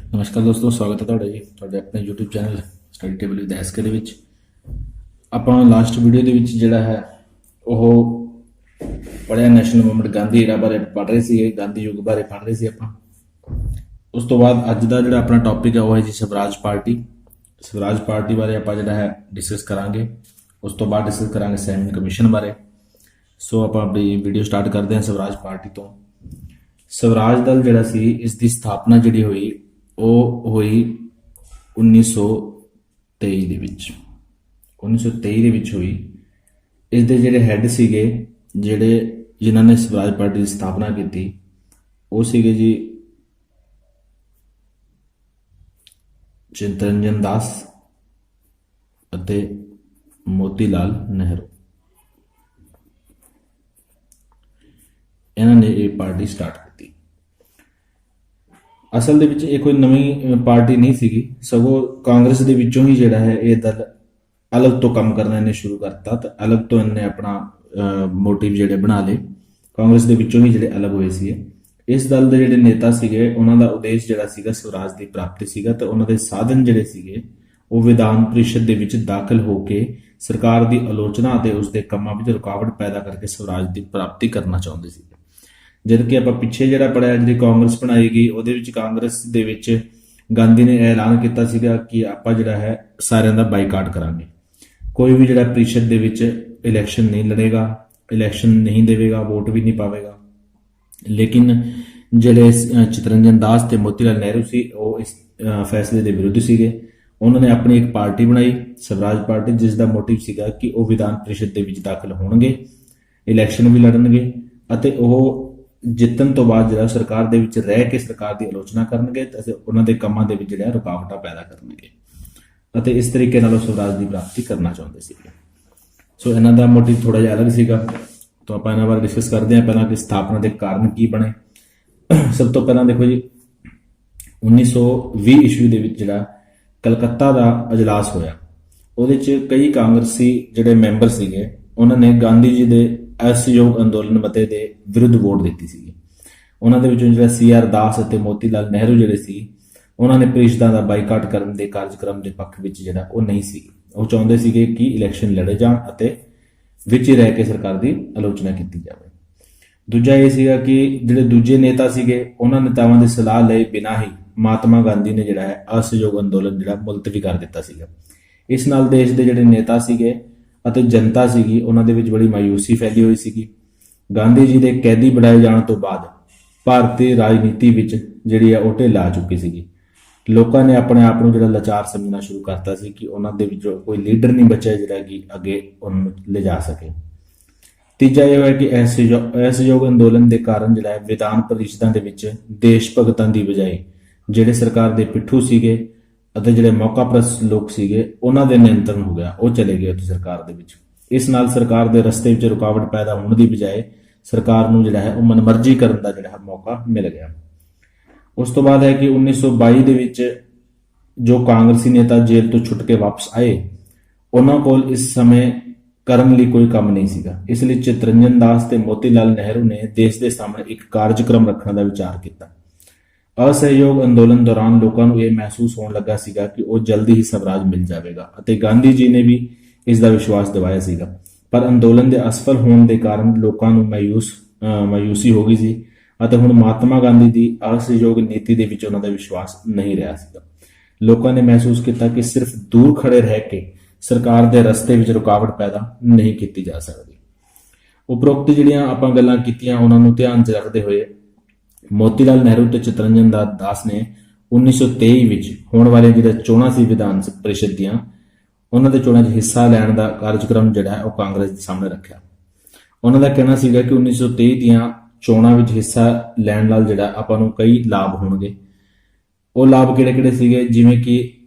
ਨਮਸਕਾਰ ਦੋਸਤੋ, ਸਵਾਗਤ ਹੈ ਤੁਹਾਡਾ ਜੀ ਤੁਹਾਡੇ ਆਪਣੇ YouTube channel study table with SK ਦੇ ਵਿੱਚ। ਆਪਾਂ ਲਾਸਟ ਵੀਡੀਓ ਦੇ ਵਿੱਚ ਜਿਹੜਾ ਹੈ ਉਹ ਪੜ੍ਹਿਆ ਨੈਸ਼ਨਲ ਮੂਵਮੈਂਟ ਗਾਂਧੀ ਏਰਾ ਬਾਰੇ ਪੜ੍ਹ ਰਹੇ ਸੀ, ਗਾਂਧੀ ਯੁੱਗ ਬਾਰੇ ਪੜ੍ਹ ਰਹੇ ਸੀ ਆਪਾਂ। ਉਸ ਤੋਂ ਬਾਅਦ ਅੱਜ ਦਾ ਜਿਹੜਾ ਆਪਣਾ ਟੌਪਿਕ ਹੈ ਉਹ ਹੈ ਜੀ ਸਵਰਾਜ ਪਾਰਟੀ। ਸਵਰਾਜ ਪਾਰਟੀ ਬਾਰੇ ਆਪਾਂ ਜਿਹੜਾ ਹੈ ਡਿਸਕਸ ਕਰਾਂਗੇ। ਉਸ ਤੋਂ ਬਾਅਦ ਡਿਸਕਸ ਕਰਾਂਗੇ ਸੈਮਨ ਕਮਿਸ਼ਨ ਬਾਰੇ। ਸੋ ਆਪਾਂ ਆਪਣੀ ਵੀਡੀਓ ਸਟਾਰਟ ਕਰਦੇ ਹਾਂ ਸਵਰਾਜ ਪਾਰਟੀ ਤੋਂ। ਸਵਰਾਜ ਦਲ ਜਿਹੜਾ ਸੀ, ਇਸ ਦੀ ਸਥਾਪਨਾ ਜਿਹੜੀ ਹੋਈ ਉਹ ਹੋਈ 1923 ਦੇ ਵਿੱਚ। 1923 ਦੇ ਵਿੱਚ ਹੋਈ। ਇਸ ਦੇ ਜਿਹੜੇ ਹੈੱਡ ਸੀਗੇ, ਜਿਨ੍ਹਾਂ ਨੇ ਸਵਰਾਜ ਪਾਰਟੀ ਦੀ ਸਥਾਪਨਾ ਕੀਤੀ, ਉਹ ਸੀਗੇ ਜੀ ਚਿਤਰੰਜਨ ਦਾਸ ਅਤੇ ਮੋਤੀ ਲਾਲ ਨਹਿਰੂ। ਇਹਨਾਂ ਨੇ ਇਹ ਪਾਰਟੀ ਸਟਾਰਟ ਕੀਤੀ। ਅਸਲ ਦੇ ਵਿੱਚ ਇਹ ਕੋਈ ਨਵੀਂ ਪਾਰਟੀ ਨਹੀਂ ਸੀਗੀ, ਸਗੋਂ ਕਾਂਗਰਸ ਦੇ ਵਿੱਚੋਂ ਹੀ ਜਿਹੜਾ ਹੈ ਇਹ ਦਲ ਅਲੱਗ ਤੋਂ ਕੰਮ ਕਰਨਾ ਇਹਨੇ ਸ਼ੁਰੂ ਕਰਤਾ ਤੇ ਅਲੱਗ ਤੋਂ ਇਹਨੇ ਆਪਣਾ ਮੋਟਿਵ ਜਿਹੜੇ ਬਣਾ ਲਏ। ਕਾਂਗਰਸ ਦੇ ਵਿੱਚੋਂ ਹੀ ਜਿਹੜੇ ਅਲੱਗ ਹੋਏ ਸੀ। ਇਸ ਦਲ ਦੇ ਜਿਹੜੇ ਨੇਤਾ ਸੀਗੇ, ਉਹਨਾਂ ਦਾ ਉਦੇਸ਼ ਜਿਹੜਾ ਸੀਗਾ ਸਵਰਾਜ ਦੀ ਪ੍ਰਾਪਤੀ ਸੀਗਾ ਤੇ ਉਹਨਾਂ ਦੇ ਸਾਧਨ ਜਿਹੜੇ ਸੀਗੇ ਉਹ ਵਿਧਾਨ ਪ੍ਰੀਸ਼ਦ ਦੇ ਵਿੱਚ ਦਾਖਲ ਹੋ ਕੇ ਸਰਕਾਰ ਦੀ ਆਲੋਚਨਾ ਅਤੇ ਉਸਦੇ ਕੰਮਾਂ ਵਿੱਚ ਰੁਕਾਵਟ ਪੈਦਾ ਕਰਕੇ ਸਵਰਾਜ ਦੀ ਪ੍ਰਾਪਤੀ ਕਰਨਾ ਚਾਹੁੰਦੇ ਸੀ। ਜਦ ਕਿ ਆਪਾਂ ਪਿੱਛੇ ਜਿਹੜਾ ਪੜਿਆ, ਜਿਹੜੀ ਕਾਂਗਰਸ ਬਣਾਈ ਗਈ, ਉਹਦੇ ਵਿੱਚ ਕਾਂਗਰਸ ਦੇ ਵਿੱਚ ਗਾਂਧੀ ਨੇ ਐਲਾਨ ਕੀਤਾ ਸੀਗਾ ਕਿ ਆਪਾਂ ਜਿਹੜਾ ਹੈ ਸਾਰਿਆਂ ਦਾ ਬਾਈਕਾਟ ਕਰਾਂਗੇ। ਕੋਈ ਵੀ ਜਿਹੜਾ ਪ੍ਰੀਸ਼ਦ ਦੇ ਵਿੱਚ ਇਲੈਕਸ਼ਨ ਨਹੀਂ ਲੜੇਗਾ, ਇਲੈਕਸ਼ਨ ਨਹੀਂ ਦੇਵੇਗਾ, ਵੋਟ ਵੀ ਨਹੀਂ ਪਾਵੇਗਾ। ਲੇਕਿਨ ਜਿਹੜੇ ਚਿਤਰੰਜਨ ਦਾਸ ਤੇ ਮੋਤੀ ਲਾਲ ਨਹਿਰੂ ਸੀ, ਉਹ ਇਸ ਫੈਸਲੇ ਦੇ ਵਿਰੁੱਧ ਸੀਗੇ। ਉਹਨਾਂ ਨੇ ਆਪਣੀ ਇੱਕ ਪਾਰਟੀ ਬਣਾਈ, ਸਵਰਾਜ ਪਾਰਟੀ, ਜਿਸ ਦਾ ਮੋਟਿਵ ਸੀਗਾ ਕਿ ਉਹ ਵਿਧਾਨ ਪ੍ਰੀਸ਼ਦ ਦੇ ਵਿੱਚ ਦਾਖਲ ਹੋਣਗੇ, ਇਲੈਕਸ਼ਨ ਵੀ ਲੜਨਗੇ ਅਤੇ ਉਹ ਜਿੱਤਣ ਤੋਂ ਬਾਅਦ ਜਿਹੜਾ ਸਰਕਾਰ ਦੇ ਵਿੱਚ ਰਹਿ ਕੇ ਸਰਕਾਰ ਦੀ ਆਲੋਚਨਾ ਕਰਨਗੇ ਅਤੇ ਉਹਨਾਂ ਦੇ ਕੰਮਾਂ ਦੇ ਵਿੱਚ ਜਿਹੜਾ ਰੁਕਾਵਟਾਂ ਪੈਦਾ ਕਰਨਗੇ ਅਤੇ ਇਸ ਤਰੀਕੇ ਨਾਲ ਉਹ ਸਵਰਾਜ ਦੀ ਪ੍ਰਾਪਤੀ ਕਰਨਾ ਚਾਹੁੰਦੇ ਸੀਗੇ। ਸੋ ਇਹਨਾਂ ਦਾ ਮੋਟਿਵ ਥੋੜਾ ਜਿਹਾ ਅਲੱਗ ਸੀਗਾ। ਤਾਂ ਆਪਾਂ ਇਹਨਾਂ ਬਾਰੇ ਡਿਸਕਸ ਕਰਦੇ ਹਾਂ। ਪਹਿਲਾਂ ਕਿ ਸਥਾਪਨਾ ਦੇ ਕਾਰਨ ਕੀ ਬਣੇ। ਸਭ ਤੋਂ ਪਹਿਲਾਂ ਦੇਖੋ ਜੀ, 1920 ਈਸਵੀ ਦੇ ਵਿੱਚ ਜਿਹੜਾ ਕਲਕੱਤਾ ਦਾ ਅਜਲਾਸ ਹੋਇਆ, ਉਹਦੇ 'ਚ ਕਈ ਕਾਂਗਰਸੀ ਜਿਹੜੇ ਮੈਂਬਰ ਸੀਗੇ, ਉਹਨਾਂ ਨੇ ਗਾਂਧੀ ਜੀ ਦੇ ਅਸਹਿਯੋਗ ਅੰਦੋਲਨ ਮਤੇ ਦੇ ਵਿਰੁੱਧ ਵੋਟ ਦਿੱਤੀ ਸੀਗੀ। ਉਹਨਾਂ ਦੇ ਵਿੱਚੋਂ ਜਿਹੜਾ CR ਦਾਸ ਅਤੇ ਮੋਤੀ ਲਾਲ ਨਹਿਰੂ ਜਿਹੜੇ ਸੀ, ਉਹਨਾਂ ਨੇ ਪ੍ਰੀਸ਼ਦਾਂ ਦਾ ਬਾਈਕਾਟ ਕਰਨ ਦੇ ਕਾਰਜਕ੍ਰਮ ਦੇ ਪੱਖ ਵਿੱਚ ਜਿਹੜਾ ਉਹ ਨਹੀਂ ਸੀ। ਉਹ ਚਾਹੁੰਦੇ ਸੀਗੇ ਕਿ ਇਲੈਕਸ਼ਨ ਲੜੇ ਜਾਣ ਅਤੇ ਵਿੱਚ ਹੀ ਰਹਿ ਕੇ ਸਰਕਾਰ ਦੀ ਆਲੋਚਨਾ ਕੀਤੀ ਜਾਵੇ। ਦੂਜਾ ਇਹ ਸੀਗਾ ਕਿ ਜਿਹੜੇ ਦੂਜੇ ਨੇਤਾ ਸੀਗੇ, ਉਹਨਾਂ ਨੇਤਾਵਾਂ ਦੀ ਸਲਾਹ ਲਏ ਬਿਨਾਂ ਹੀ ਮਹਾਤਮਾ ਗਾਂਧੀ ਨੇ ਜਿਹੜਾ ਹੈ ਅਸਹਿਯੋਗ ਅੰਦੋਲਨ ਜਿਹੜਾ ਮੁਲਤਵੀ ਕਰ ਦਿੱਤਾ ਸੀਗਾ। ਇਸ ਨਾਲ ਦੇਸ਼ ਦੇ ਜਿਹੜੇ ਨੇਤਾ ਸੀਗੇ ਅਤੇ ਜਨਤਾ ਸੀਗੀ, ਉਹਨਾਂ ਦੇ ਵਿੱਚ ਬੜੀ ਮਾਯੂਸੀ ਫੈਲੀ ਹੋਈ ਸੀਗੀ। ਗਾਂਧੀ ਜੀ ਦੇ ਕੈਦੀ ਬਣਾਏ ਜਾਣ ਤੋਂ ਬਾਅਦ ਭਾਰਤੀ ਰਾਜਨੀਤੀ ਵਿੱਚ ਜਿਹੜੀ ਹੈ ਉਹ ਢਿੱਲ ਆ ਚੁੱਕੀ ਸੀਗੀ। ਲੋਕਾਂ ਨੇ ਆਪਣੇ ਆਪ ਨੂੰ ਜਿਹੜਾ ਲਾਚਾਰ ਸਮਝਣਾ ਸ਼ੁਰੂ ਕਰਤਾ ਸੀ ਕਿ ਉਹਨਾਂ ਦੇ ਵਿੱਚੋਂ ਕੋਈ ਲੀਡਰ ਨਹੀਂ ਬਚਿਆ ਜਿਹੜਾ ਕਿ ਅੱਗੇ ਉਹਨਾਂ ਨੂੰ ਲਿਜਾ ਸਕੇ। ਤੀਜਾ ਇਹ ਹੋਇਆ ਕਿ ਅਸਹਿਯੋਗ ਅੰਦੋਲਨ ਦੇ ਕਾਰਨ ਜਿਹੜਾ ਹੈ ਵਿਧਾਨ ਪਰਿਸ਼ਦਾਂ ਦੇ ਵਿੱਚ ਦੇਸ਼ ਭਗਤਾਂ ਦੀ ਬਜਾਏ ਜਿਹੜੇ ਸਰਕਾਰ ਦੇ ਪਿੱਠੂ ਸੀਗੇ ਅਤੇ ਜਿਹੜੇ ਮੌਕਾਪ੍ਰਸਤ ਲੋਕ ਸੀਗੇ, ਉਹਨਾਂ ਦੇ ਨਿਯੰਤਰਣ ਹੋ ਗਿਆ, ਉਹ ਚਲੇ ਗਏ ਉੱਥੇ ਸਰਕਾਰ ਦੇ ਵਿੱਚ। ਇਸ ਨਾਲ ਸਰਕਾਰ ਦੇ ਰਸਤੇ ਵਿੱਚ ਰੁਕਾਵਟ ਪੈਦਾ ਹੋਣ ਦੀ ਬਜਾਏ ਸਰਕਾਰ ਨੂੰ ਜਿਹੜਾ ਹੈ ਉਹ ਮਨਮਰਜ਼ੀ ਕਰਨ ਦਾ ਜਿਹੜਾ ਮੌਕਾ ਮਿਲ ਗਿਆ। ਉਸ ਤੋਂ ਬਾਅਦ ਹੈ ਕਿ 1922 ਦੇ ਵਿੱਚ ਜੋ ਕਾਂਗਰਸੀ ਨੇਤਾ ਜੇਲ੍ਹ ਤੋਂ ਛੁੱਟ ਕੇ ਵਾਪਸ ਆਏ, ਉਹਨਾਂ ਕੋਲ ਇਸ ਸਮੇਂ ਕਰਨ ਲਈ ਕੋਈ ਕੰਮ ਨਹੀਂ ਸੀਗਾ। ਇਸ ਲਈ ਚਿਤਰੰਜਨ ਦਾਸ ਤੇ ਮੋਤੀ ਲਾਲ ਨਹਿਰੂ ਨੇ ਦੇਸ਼ ਦੇ ਸਾਹਮਣੇ ਇੱਕ ਕਾਰਜਕ੍ਰਮ ਰੱਖਣ ਦਾ ਵਿਚਾਰ ਕੀਤਾ। ਅਸਹਿਯੋਗ ਅੰਦੋਲਨ ਦੌਰਾਨ ਲੋਕਾਂ ਨੂੰ ਇਹ ਮਹਿਸੂਸ ਹੋਣ ਲੱਗਾ ਸੀਗਾ ਕਿ ਉਹ ਜਲਦੀ ਹੀ ਸਵਰਾਜ ਮਿਲ ਜਾਵੇਗਾ ਅਤੇ ਗਾਂਧੀ ਜੀ ਨੇ ਵੀ ਇਸ ਦਾ ਵਿਸ਼ਵਾਸ ਦਿਵਾਇਆ ਸੀਗਾ। ਪਰ ਅੰਦੋਲਨ ਦੇ ਅਸਫਲ ਹੋਣ ਦੇ ਕਾਰਨ ਲੋਕਾਂ ਨੂੰ ਮਾਯੂਸੀ ਹੋ ਗਈ ਸੀ ਅਤੇ ਹੁਣ ਮਹਾਤਮਾ ਗਾਂਧੀ ਦੀ ਅਸਹਿਯੋਗ ਨੀਤੀ ਦੇ ਵਿੱਚ ਉਹਨਾਂ ਦਾ ਵਿਸ਼ਵਾਸ ਨਹੀਂ ਰਿਹਾ ਸੀਗਾ। ਲੋਕਾਂ ਨੇ ਮਹਿਸੂਸ ਕੀਤਾ ਕਿ ਸਿਰਫ ਦੂਰ ਖੜੇ ਰਹਿ ਕੇ ਸਰਕਾਰ ਦੇ ਰਸਤੇ ਵਿੱਚ ਰੁਕਾਵਟ ਪੈਦਾ ਨਹੀਂ ਕੀਤੀ ਜਾ ਸਕਦੀ। ਉਪਰੋਕਤ ਜਿਹੜੀਆਂ ਆਪਾਂ ਗੱਲਾਂ ਕੀਤੀਆਂ, ਉਹਨਾਂ ਨੂੰ ਧਿਆਨ 'ਚ ਰੱਖਦੇ ਹੋਏ ਮੋਤੀ ਲਾਲ ਨਹਿਰੂ ਤੇ ਚਿਤਰੰਜਨ ਦਾਸ ਨੇ 1923 ਵਿੱਚ ਹੋਣ ਵਾਲੇ ਜਿਹੜੇ ਚੋਣਾਂ ਸੀ ਵਿਧਾਨ ਪ੍ਰੀਸ਼ਦ ਦੀਆਂ, ਉਹਨਾਂ ਦੇ ਚੋਣਾਂ 'ਚ ਹਿੱਸਾ ਲੈਣ ਦਾ ਕਾਰਜਕ੍ਰਮ ਜਿਹੜਾ ਹੈ ਉਹ ਕਾਂਗਰਸ ਦੇ ਸਾਹਮਣੇ ਰੱਖਿਆ। ਉਹਨਾਂ ਦਾ ਕਹਿਣਾ ਸੀਗਾ ਕਿ 1923 ਦੀਆਂ ਚੋਣਾਂ ਵਿੱਚ ਹਿੱਸਾ ਲੈਣ ਨਾਲ ਜਿਹੜਾ ਆਪਾਂ ਨੂੰ ਕਈ ਲਾਭ ਹੋਣਗੇ। ਉਹ ਲਾਭ ਕਿਹੜੇ ਸੀਗੇ? ਜਿਵੇਂ ਕਿ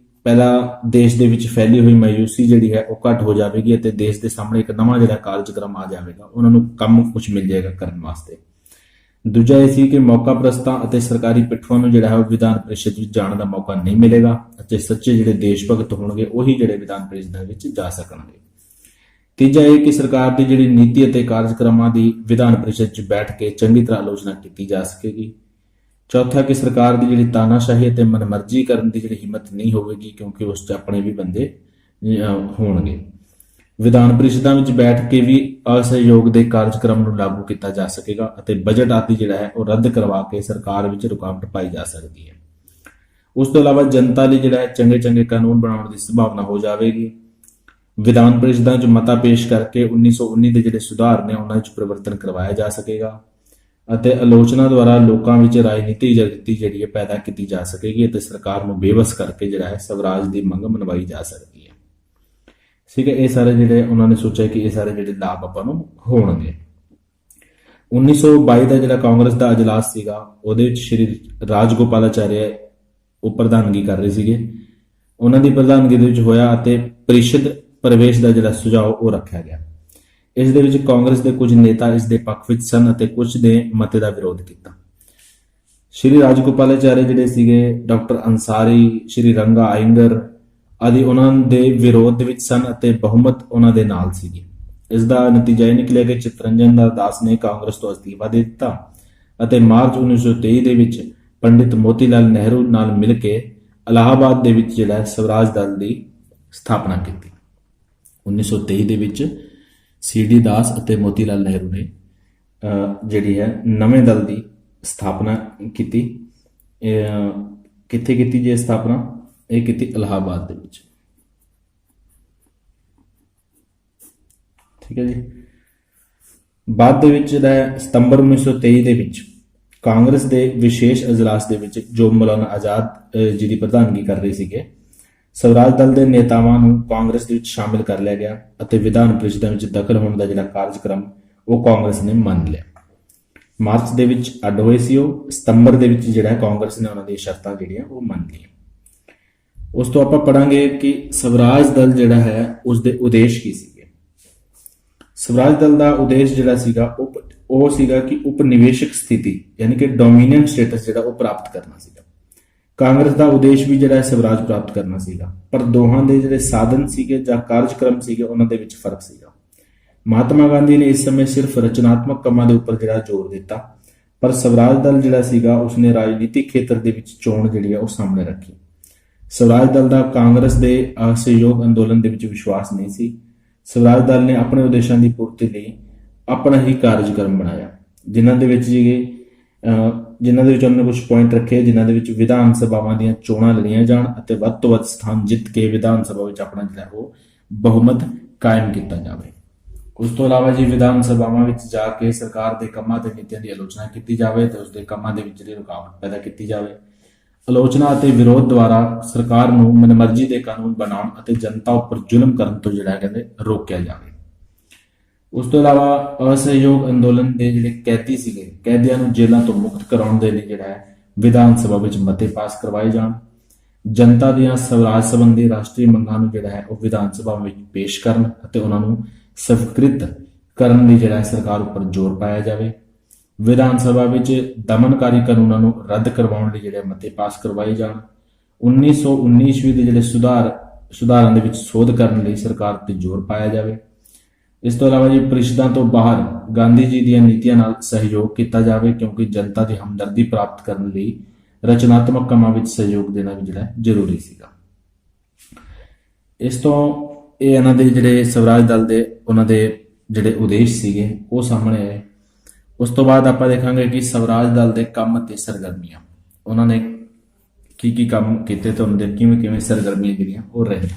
ਪਹਿਲਾ, ਦੇਸ਼ ਦੇ ਵਿੱਚ ਫੈਲੀ ਹੋਈ ਮਾਯੂਸੀ ਜਿਹੜੀ ਹੈ ਉਹ ਘੱਟ ਹੋ ਜਾਵੇਗੀ ਅਤੇ ਦੇਸ਼ ਦੇ ਸਾਹਮਣੇ ਇੱਕ ਨਵਾਂ ਜਿਹੜਾ ਕਾਰਜਕ੍ਰਮ ਆ ਜਾਵੇਗਾ, ਉਹਨਾਂ ਨੂੰ ਕੰਮ ਕੁਝ ਮਿਲ ਜਾਏਗਾ ਕਰਨ ਵਾਸਤੇ। ਦੂਜਾ ਇਹ ਸੀ ਕਿ ਮੌਕਾ ਪ੍ਰਸਤਾਂ ਅਤੇ ਸਰਕਾਰੀ ਪਿੱਠੂਆਂ ਨੂੰ ਜਿਹੜਾ ਹੈ ਉਹ ਵਿਧਾਨ ਪ੍ਰੀਸ਼ਦ ਵਿੱਚ ਜਾਣ ਦਾ ਮੌਕਾ ਨਹੀਂ ਮਿਲੇਗਾ ਅਤੇ ਸੱਚੇ ਜਿਹੜੇ ਦੇਸ਼ ਭਗਤ ਹੋਣਗੇ ਉਹੀ ਜਿਹੜੇ ਵਿਧਾਨ ਪ੍ਰੀਸ਼ਦਾਂ ਵਿੱਚ ਜਾ ਸਕਣਗੇ। ਤੀਜਾ ਇਹ ਕਿ ਸਰਕਾਰ ਦੀ ਜਿਹੜੀ ਨੀਤੀ ਅਤੇ ਕਾਰਜਕ੍ਰਮਾਂ ਦੀ ਵਿਧਾਨ ਪ੍ਰੀਸ਼ਦ 'ਚ ਬੈਠ ਕੇ ਚੰਗੀ ਤਰ੍ਹਾਂ ਆਲੋਚਨਾ ਕੀਤੀ ਜਾ ਸਕੇਗੀ। ਚੌਥਾ ਕਿ ਸਰਕਾਰ ਦੀ ਜਿਹੜੀ ਤਾਨਾਸ਼ਾਹੀ ਅਤੇ ਮਨਮਰਜ਼ੀ ਕਰਨ ਦੀ ਜਿਹੜੀ ਹਿੰਮਤ ਨਹੀਂ ਹੋਵੇਗੀ, ਕਿਉਂਕਿ ਉਸ 'ਚ ਆਪਣੇ ਵੀ ਬੰਦੇ ਹੋਣਗੇ। ਵਿਧਾਨ ਪ੍ਰੀਸ਼ਦਾਂ ਵਿੱਚ ਬੈਠ ਕੇ ਵੀ ਅਸਹਿਯੋਗ ਦੇ ਕਾਰਜਕ੍ਰਮ ਨੂੰ ਲਾਗੂ ਕੀਤਾ ਜਾ ਸਕੇਗਾ ਅਤੇ ਬਜਟ ਆਦਿ ਜਿਹੜਾ ਹੈ ਉਹ ਰੱਦ ਕਰਵਾ ਕੇ ਸਰਕਾਰ ਵਿੱਚ ਰੁਕਾਵਟ ਪਾਈ ਜਾ ਸਕਦੀ ਹੈ। ਉਸ ਤੋਂ ਇਲਾਵਾ ਜਨਤਾ ਲਈ ਜਿਹੜਾ ਹੈ ਚੰਗੇ ਚੰਗੇ ਕਾਨੂੰਨ ਬਣਾਉਣ ਦੀ ਸੰਭਾਵਨਾ ਹੋ ਜਾਵੇਗੀ। ਵਿਧਾਨ ਪ੍ਰੀਸ਼ਦਾਂ 'ਚ ਮਤਾ ਪੇਸ਼ ਕਰਕੇ 1919 ਦੇ ਜਿਹੜੇ ਸੁਧਾਰ ਨੇ ਉਹਨਾਂ 'ਚ ਪਰਿਵਰਤਨ ਕਰਵਾਇਆ ਜਾ ਸਕੇਗਾ ਅਤੇ ਆਲੋਚਨਾ ਦੁਆਰਾ ਲੋਕਾਂ ਵਿੱਚ ਰਾਜਨੀਤਿਕ ਜਾਗ੍ਰਿਤੀ ਜਿਹੜੀ ਹੈ ਪੈਦਾ ਕੀਤੀ ਜਾ ਸਕੇਗੀ ਅਤੇ ਸਰਕਾਰ ਨੂੰ ਬੇਵਸ ਕਰਕੇ ਜਿਹੜਾ ਹੈ ਸਵਰਾਜ ਦੀ ਮੰਗ ਮਨਵਾਈ ਜਾ ਸਕਦੀ ਹੈ। ਠੀਕ ਹੈ, ਇਹ ਸਾਰੇ ਜਿਹੜੇ ਉਹਨਾਂ ਨੇ ਸੋਚਿਆ ਕਿ ਇਹ ਸਾਰੇ ਜਿਹੜੇ ਲਾਭ ਆਪਾਂ ਨੂੰ ਹੋਣਗੇ। 1922 ਦਾ ਜਿਹੜਾ ਕਾਂਗਰਸ ਦਾ ਅਜਲਾਸ ਸੀਗਾ ਉਹਦੇ ਵਿੱਚ ਸ਼੍ਰੀ ਰਾਜਗੋਪਾਲਾਚਾਰਿਆ ਉਹ ਪ੍ਰਧਾਨਗੀ ਕਰ ਰਹੇ ਸੀਗੇ। ਉਹਨਾਂ ਦੀ ਪ੍ਰਧਾਨਗੀ ਦੇ ਵਿੱਚ ਹੋਇਆ ਅਤੇ ਪ੍ਰੀਸ਼ਦ ਪ੍ਰਵੇਸ਼ ਦਾ ਜਿਹੜਾ ਸੁਝਾਅ ਉਹ ਰੱਖਿਆ ਗਿਆ। ਇਸ ਦੇ ਵਿੱਚ ਕਾਂਗਰਸ ਦੇ ਕੁਝ ਨੇਤਾ ਇਸ ਦੇ ਪੱਖ ਵਿੱਚ ਸਨ ਅਤੇ ਕੁਝ ਨੇ ਮਤੇ ਦਾ ਵਿਰੋਧ ਕੀਤਾ। ਸ਼੍ਰੀ ਰਾਜਗੋਪਾਲਾਚਾਰਿਆ ਜਿਹੜੇ ਸੀਗੇ, ਡਾਕਟਰ ਅੰਸਾਰੀ, ਸ਼੍ਰੀ ਰੰਗਾ ਆਇੰਗਰ ਆਦਿ ਉਹਨਾਂ ਦੇ ਵਿਰੋਧ ਦੇ ਵਿੱਚ ਸਨ ਅਤੇ ਬਹੁਮਤ ਉਹਨਾਂ ਦੇ ਨਾਲ ਸੀਗੀ। ਇਸ ਦਾ ਨਤੀਜਾ ਇਹ ਨਿਕਲਿਆ ਕਿ ਚਿਤਰੰਜਨ ਦਾਸ ਨੇ ਕਾਂਗਰਸ ਤੋਂ ਅਸਤੀਫਾ ਦੇ ਦਿੱਤਾ ਅਤੇ ਮਾਰਚ 1923 ਦੇ ਵਿੱਚ ਪੰਡਿਤ ਮੋਤੀ ਲਾਲ ਨਹਿਰੂ ਨਾਲ ਮਿਲ ਕੇ ਇਲਾਹਾਬਾਦ ਦੇ ਵਿੱਚ ਜਿਹੜਾ ਸਵਰਾਜ ਦਲ ਦੀ ਸਥਾਪਨਾ ਕੀਤੀ। 1923 ਦੇ ਵਿੱਚ CD ਦਾਸ ਅਤੇ ਮੋਤੀ ਲਾਲ ਨਹਿਰੂ ਨੇ ਜਿਹੜੀ ਹੈ ਨਵੇਂ ਦਲ ਦੀ ਸਥਾਪਨਾ ਕੀਤੀ। ਕਿੱਥੇ ਕੀਤੀ ਜੇ ਸਥਾਪਨਾ? ਇਹ ਕੀਤੀ ਇਲਾਹਾਬਾਦ ਦੇ ਵਿੱਚ। ਠੀਕ ਹੈ ਜੀ। ਬਾਅਦ ਦੇ ਵਿੱਚ ਜਿਹੜਾ ਸਤੰਬਰ 1923 ਦੇ ਵਿੱਚ ਕਾਂਗਰਸ ਦੇ ਵਿਸ਼ੇਸ਼ ਅਜਲਾਸ ਦੇ ਵਿੱਚ ਜੋ ਮੌਲਾਨਾ ਆਜ਼ਾਦ ਜੀ ਦੀ ਪ੍ਰਧਾਨਗੀ ਕਰ ਰਹੇ ਸੀਗੇ, ਸਵਰਾਜ ਦਲ ਦੇ ਨੇਤਾਵਾਂ ਨੂੰ ਕਾਂਗਰਸ ਦੇ ਵਿੱਚ ਸ਼ਾਮਿਲ ਕਰ ਲਿਆ ਗਿਆ ਅਤੇ ਵਿਧਾਨ ਪ੍ਰੀਸ਼ਦਾਂ ਵਿੱਚ ਦਖਲ ਹੋਣ ਦਾ ਜਿਹੜਾ ਕਾਰਜਕ੍ਰਮ ਉਹ ਕਾਂਗਰਸ ਨੇ ਮੰਨ ਲਿਆ। ਮਾਰਚ ਦੇ ਵਿੱਚ ਅੱਡ ਹੋਏ ਸੀ ਉਹ, ਸਤੰਬਰ ਦੇ ਵਿੱਚ ਜਿਹੜਾ ਕਾਂਗਰਸ ਨੇ ਉਹਨਾਂ ਦੀਆਂ ਸ਼ਰਤਾਂ ਜਿਹੜੀਆਂ ਉਹ ਮੰਨ ਲਈਆਂ। ਉਸ ਤੋਂ ਆਪਾਂ ਪੜਾਂਗੇ ਕਿ ਸਵਰਾਜ ਦਲ ਜਿਹੜਾ ਹੈ ਉਸ ਦੇ ਉਦੇਸ਼ ਕੀ ਸੀਗੇ। ਸਵਰਾਜ ਦਲ ਦਾ ਉਦੇਸ਼ ਜਿਹੜਾ ਸੀਗਾ ਉਹ ਸੀਗਾ ਕਿ ਉਪਨਿਵੇਸ਼ਕ ਸਥਿਤੀ ਯਾਨੀ ਕਿ ਡੋਮੀਨੀਅਨ ਸਟੇਟਸ ਜਿਹੜਾ ਉਹ ਪ੍ਰਾਪਤ ਕਰਨਾ ਸੀਗਾ। ਕਾਂਗਰਸ ਦਾ ਉਦੇਸ਼ ਵੀ ਜਿਹੜਾ ਸਵਰਾਜ ਪ੍ਰਾਪਤ ਕਰਨਾ ਸੀਗਾ, ਪਰ ਦੋਹਾਂ ਦੇ ਜਿਹੜੇ ਸਾਧਨ ਸੀਗੇ ਜਾਂ ਕਾਰਜਕ੍ਰਮ ਸੀਗੇ ਉਹਨਾਂ ਦੇ ਵਿੱਚ ਫਰਕ ਸੀਗਾ। ਮਹਾਤਮਾ ਗਾਂਧੀ ਨੇ ਇਸ ਸਮੇਂ ਸਿਰਫ ਰਚਨਾਤਮਕ ਕੰਮਾਂ ਦੇ ਉੱਪਰ ਜਿਹੜਾ ਜ਼ੋਰ ਦਿੱਤਾ, ਪਰ ਸਵਰਾਜ ਦਲ ਜਿਹੜਾ ਸੀਗਾ ਉਸਨੇ ਰਾਜਨੀਤਿਕ ਖੇਤਰ ਦੇ ਵਿੱਚ ਚੋਣ ਜਿਹੜੀ ਆ ਉਹ ਸਾਹਮਣੇ ਰੱਖੀ। ਸਵਰਾਜ ਦਲ ਦਾ ਕਾਂਗਰਸ ਦੇ ਅਸਹਿਯੋਗ ਅੰਦੋਲਨ ਦੇ ਵਿੱਚ ਵਿਸ਼ਵਾਸ ਨਹੀਂ ਸੀ। ਸਵਰਾਜ ਦਲ ਨੇ ਆਪਣੇ ਉਦੇਸ਼ਾਂ ਦੀ ਪੂਰਤੀ ਲਈ ਆਪਣਾ ਹੀ ਕਾਰਜਕ੍ਰਮ ਬਣਾਇਆ, ਜਿਨ੍ਹਾਂ ਦੇ ਵਿੱਚ ਉਹਨਾਂ ਨੇ ਕੁਝ ਪੁਆਇੰਟ ਰੱਖੇ, ਜਿਨ੍ਹਾਂ ਦੇ ਵਿੱਚ ਵਿਧਾਨ ਸਭਾਵਾਂ ਦੀਆਂ ਚੋਣਾਂ ਲੜੀਆਂ ਜਾਣ ਅਤੇ ਵੱਧ ਤੋਂ ਵੱਧ ਸਥਾਨ ਜਿੱਤ ਕੇ ਵਿਧਾਨ ਸਭਾ ਵਿੱਚ ਆਪਣਾ ਜਿਹੜਾ ਉਹ ਬਹੁਮਤ ਕਾਇਮ ਕੀਤਾ ਜਾਵੇ। ਉਸ ਤੋਂ ਇਲਾਵਾ ਜੀ ਵਿਧਾਨ ਸਭਾਵਾਂ ਵਿੱਚ ਜਾ ਕੇ ਸਰਕਾਰ ਦੇ ਕੰਮਾਂ ਤੇ ਨੀਤੀਆਂ ਦੀ ਆਲੋਚਨਾ ਕੀਤੀ ਜਾਵੇ ਤੇ ਉਸ ਦੇ ਕੰਮਾਂ ਦੇ ਵਿੱਚ ਜਿਹੜੀ ਰੁਕਾਵਟ ਪੈਦਾ ਕੀਤੀ ਜਾਵੇ। ਆਲੋਚਨਾ ਅਤੇ ਵਿਰੋਧ ਦੁਆਰਾ ਸਰਕਾਰ ਨੂੰ ਮਨਮਰਜ਼ੀ ਦੇ ਕਾਨੂੰਨ ਬਣਾਉਣ ਅਤੇ ਜਨਤਾ ਉੱਪਰ ਜ਼ੁਲਮ ਕਰਨ ਤੋਂ ਜਿਹੜਾ ਕਹਿੰਦੇ ਰੋਕਿਆ ਜਾਵੇ। ਉਸ ਤੋਂ ਇਲਾਵਾ ਅਸਹਿਯੋਗ ਅੰਦੋਲਨ ਦੇ ਜਿਹੜੇ ਕੈਦੀ ਸੀਗੇ, ਕੈਦੀਆਂ ਨੂੰ ਜੇਲ੍ਹਾਂ ਤੋਂ ਮੁਕਤ ਕਰਾਉਣ ਦੇ ਲਈ ਜਿਹੜਾ ਹੈ ਵਿਧਾਨ ਸਭਾ ਵਿੱਚ ਮਤੇ ਪਾਸ ਕਰਵਾਏ ਜਾਣ। ਜਨਤਾ ਦੀਆਂ ਸਵਰਾਜ ਸੰਬੰਧੀ ਰਾਸ਼ਟਰੀ ਮੰਗਾਂ ਨੂੰ ਜਿਹੜਾ ਹੈ ਉਹ ਵਿਧਾਨ ਸਭਾ ਵਿੱਚ ਪੇਸ਼ ਕਰਨ ਅਤੇ ਉਹਨਾਂ ਨੂੰ ਸਵੀਕ੍ਰਿਤ ਕਰਨ ਲਈ ਜਿਹੜਾ ਸਰਕਾਰ ਉੱਪਰ ਜ਼ੋਰ ਪਾਇਆ ਜਾਵੇ। ਵਿਧਾਨ ਸਭਾ ਵਿੱਚ ਦਮਨਕਾਰੀ ਕਾਨੂੰਨਾਂ ਨੂੰ ਰੱਦ ਕਰਵਾਉਣ ਲਈ ਜਿਹੜੇ ਮਤੇ ਪਾਸ ਕਰਵਾਏ ਜਾਣ। 1919 ਈਸਵੀ ਦੇ ਜਿਹੜੇ ਸੁਧਾਰਾਂ ਦੇ ਵਿੱਚ ਸੋਧ ਕਰਨ ਲਈ ਸਰਕਾਰ ਤੇ ਜ਼ੋਰ ਪਾਇਆ ਜਾਵੇ। ਇਸ ਤੋਂ ਇਲਾਵਾ ਜੀ ਪ੍ਰੀਸ਼ਦਾਂ ਤੋਂ ਬਾਹਰ ਗਾਂਧੀ ਜੀ ਦੀਆਂ ਨੀਤੀਆਂ ਨਾਲ ਸਹਿਯੋਗ ਕੀਤਾ ਜਾਵੇ, ਕਿਉਂਕਿ ਜਨਤਾ ਦੀ ਹਮਦਰਦੀ ਪ੍ਰਾਪਤ ਕਰਨ ਲਈ ਰਚਨਾਤਮਕ ਕੰਮਾਂ ਵਿੱਚ ਸਹਿਯੋਗ ਦੇਣਾ ਵੀ ਜਿਹੜਾ ਜ਼ਰੂਰੀ ਸੀਗਾ। ਇਸ ਤੋਂ ਇਹ ਇਹਨਾਂ ਦੇ ਜਿਹੜੇ ਸਵਰਾਜ ਦਲ ਦੇ ਉਹਨਾਂ ਦੇ ਜਿਹੜੇ ਉਦੇਸ਼ ਸੀਗੇ ਉਹ ਸਾਹਮਣੇ ਆਏ। ਉਸ ਤੋਂ ਬਾਅਦ ਆਪਾਂ ਦੇਖਾਂਗੇ ਕਿ ਸਵਰਾਜ ਦਲ ਦੇ ਕੰਮ ਅਤੇ ਸਰਗਰਮੀਆਂ, ਉਹਨਾਂ ਨੇ ਕੀ ਕੰਮ ਕੀਤੇ ਤੇ ਉਹਨਾਂ ਦੇ ਕਿਵੇਂ ਸਰਗਰਮੀਆਂ ਜਿਹੜੀਆਂ ਉਹ ਰਹੇ।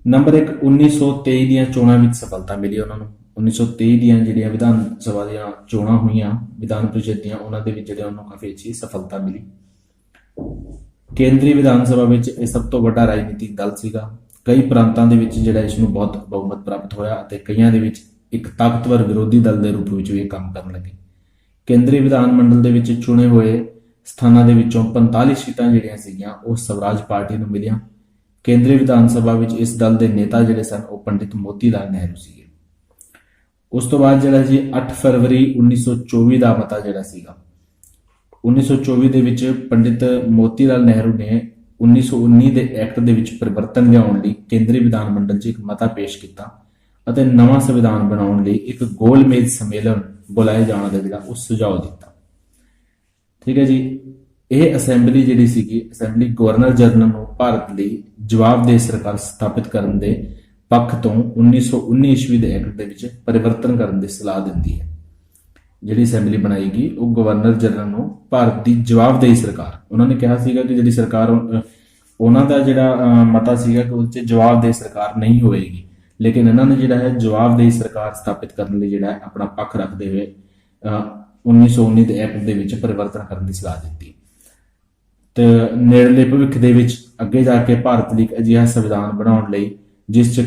ਨੰਬਰ 1, 1923 ਦੀਆਂ ਚੋਣਾਂ ਵਿੱਚ ਸਫਲਤਾ ਮਿਲੀ ਉਹਨਾਂ ਨੂੰ। 1923 ਦੀਆਂ ਜਿਹੜੀਆਂ ਵਿਧਾਨ ਸਭਾ ਦੀਆਂ ਚੋਣਾਂ ਹੋਈਆਂ ਵਿਧਾਨ ਪ੍ਰੀਸ਼ਦ ਦੀਆਂ, ਉਹਨਾਂ ਦੇ ਵਿੱਚ ਜਿਹੜੇ ਉਹਨੂੰ ਕਾਫੀ ਅੱਛੀ ਸਫਲਤਾ ਮਿਲੀ। ਕੇਂਦਰੀ ਵਿਧਾਨ ਸਭਾ ਵਿੱਚ ਇਹ ਸਭ ਤੋਂ ਵੱਡਾ ਰਾਜਨੀਤਿਕ ਦਲ ਸੀਗਾ। ਕਈ ਪ੍ਰਾਂਤਾਂ ਦੇ ਵਿੱਚ ਜਿਹੜਾ ਇਸ ਨੂੰ ਬਹੁਤ ਬਹੁਮਤ ਪ੍ਰਾਪਤ ਹੋਇਆ ਅਤੇ ਕਈਆਂ ਦੇ ਵਿੱਚ ਇੱਕ ਤਾਕਤਵਰ ਵਿਰੋਧੀ ਦਲ ਦੇ ਰੂਪ ਵਿੱਚ ਵੀ ਇਹ ਕੰਮ ਕਰਨ ਲੱਗੇ। ਕੇਂਦਰੀ ਵਿਧਾਨ ਮੰਡਲ ਦੇ ਵਿੱਚ ਚੁਣੇ ਹੋਏ ਸਥਾਨਾਂ ਦੇ ਵਿੱਚੋਂ 45 ਸੀਟਾਂ ਜਿਹੜੀਆਂ ਸੀਗੀਆਂ ਉਹ ਸਵਰਾਜ ਪਾਰਟੀ ਨੂੰ ਮਿਲੀਆਂ। ਕੇਂਦਰੀ ਵਿਧਾਨ ਸਭਾ ਵਿੱਚ ਇਸ ਦਲ ਦੇ ਨੇਤਾ ਜਿਹੜੇ ਸਨ ਉਹ ਪੰਡਿਤ ਮੋਤੀ ਲਾਲ ਨਹਿਰੂ ਸੀਗੇ। ਉਸ ਤੋਂ ਬਾਅਦ ਜਿਹੜਾ ਜੀ 8 ਫਰਵਰੀ 1924 ਦਾ ਮਤਾ ਜਿਹੜਾ ਸੀਗਾ, 1924 ਦੇ ਵਿੱਚ ਪੰਡਿਤ ਮੋਤੀ ਲਾਲ ਨਹਿਰੂ ਨੇ 1919 ਦੇ ਐਕਟ ਦੇ ਵਿੱਚ ਪਰਿਵਰਤਨ ਲਿਆਉਣ ਲਈ ਕੇਂਦਰੀ ਵਿਧਾਨ ਮੰਡਲ 'ਚ ਇੱਕ ਮਤਾ ਪੇਸ਼ ਕੀਤਾ ਅਤੇ ਨਵਾਂ ਸੰਵਿਧਾਨ ਬਣਾਉਣ ਲਈ ਇੱਕ ਗੋਲ ਮੇਜ਼ ਸੰਮੇਲਨ ਬੁਲਾਏ ਜਾਣ ਦਾ ਜਿਹੜਾ ਉਹ ਸੁਝਾਅ ਦਿੱਤਾ। ਠੀਕ ਹੈ ਜੀ। ਇਹ ਅਸੈਂਬਲੀ ਜਿਹੜੀ ਸੀਗੀ, ਅਸੈਂਬਲੀ ਗਵਰਨਰ ਜਨਰਲ ਨੂੰ ਭਾਰਤ ਲਈ ਜਵਾਬਦੇਹ ਸਰਕਾਰ ਸਥਾਪਿਤ ਕਰਨ ਦੇ ਪੱਖ ਤੋਂ 1919 ਈਸਵੀ ਦੇ ਐਕਟ ਦੇ ਵਿੱਚ ਪਰਿਵਰਤਨ ਕਰਨ ਦੀ ਸਲਾਹ ਦਿੰਦੀ ਹੈ। ਜਿਹੜੀ ਅਸੈਂਬਲੀ ਬਣਾਏਗੀ ਉਹ ਗਵਰਨਰ ਜਨਰਲ ਨੂੰ ਭਾਰਤ ਦੀ ਜਵਾਬਦੇਹੀ ਸਰਕਾਰ, ਉਹਨਾਂ ਨੇ ਕਿਹਾ ਸੀਗਾ ਕਿ ਜਿਹੜੀ ਸਰਕਾਰ ਉਹਨਾਂ ਦਾ ਜਿਹੜਾ ਮਤਾ ਸੀਗਾ ਕਿ ਉਹ 'ਚ ਜਵਾਬਦੇਹ ਸਰਕਾਰ ਨਹੀਂ ਹੋਏਗੀ, ਲੇਕਿਨ ਇਹਨਾਂ ਨੇ ਜਿਹੜਾ ਹੈ ਜਵਾਬਦੇਹੀ ਸਰਕਾਰ ਸਥਾਪਿਤ ਕਰਨ ਲਈ ਜਿਹੜਾ ਹੈ ਆਪਣਾ ਪੱਖ ਰੱਖਦੇ ਹੋਏ 1919 ਦੇ ਐਕਟ ਦੇ ਵਿੱਚ ਪਰਿਵਰਤਨ ਕਰਨ ਦੀ ਸਲਾਹ ਦਿੱਤੀ। ਤੇ ਨੇੜਲੇ ਭਵਿੱਖ ਦੇ ਵਿੱਚ ਅੱਗੇ ਜਾ ਕੇ ਭਾਰਤ ਲਈ ਇੱਕ ਅਜਿਹਾ ਸੰਵਿਧਾਨ ਬਣਾਉਣ ਲਈ ਜਿਸ 'ਚ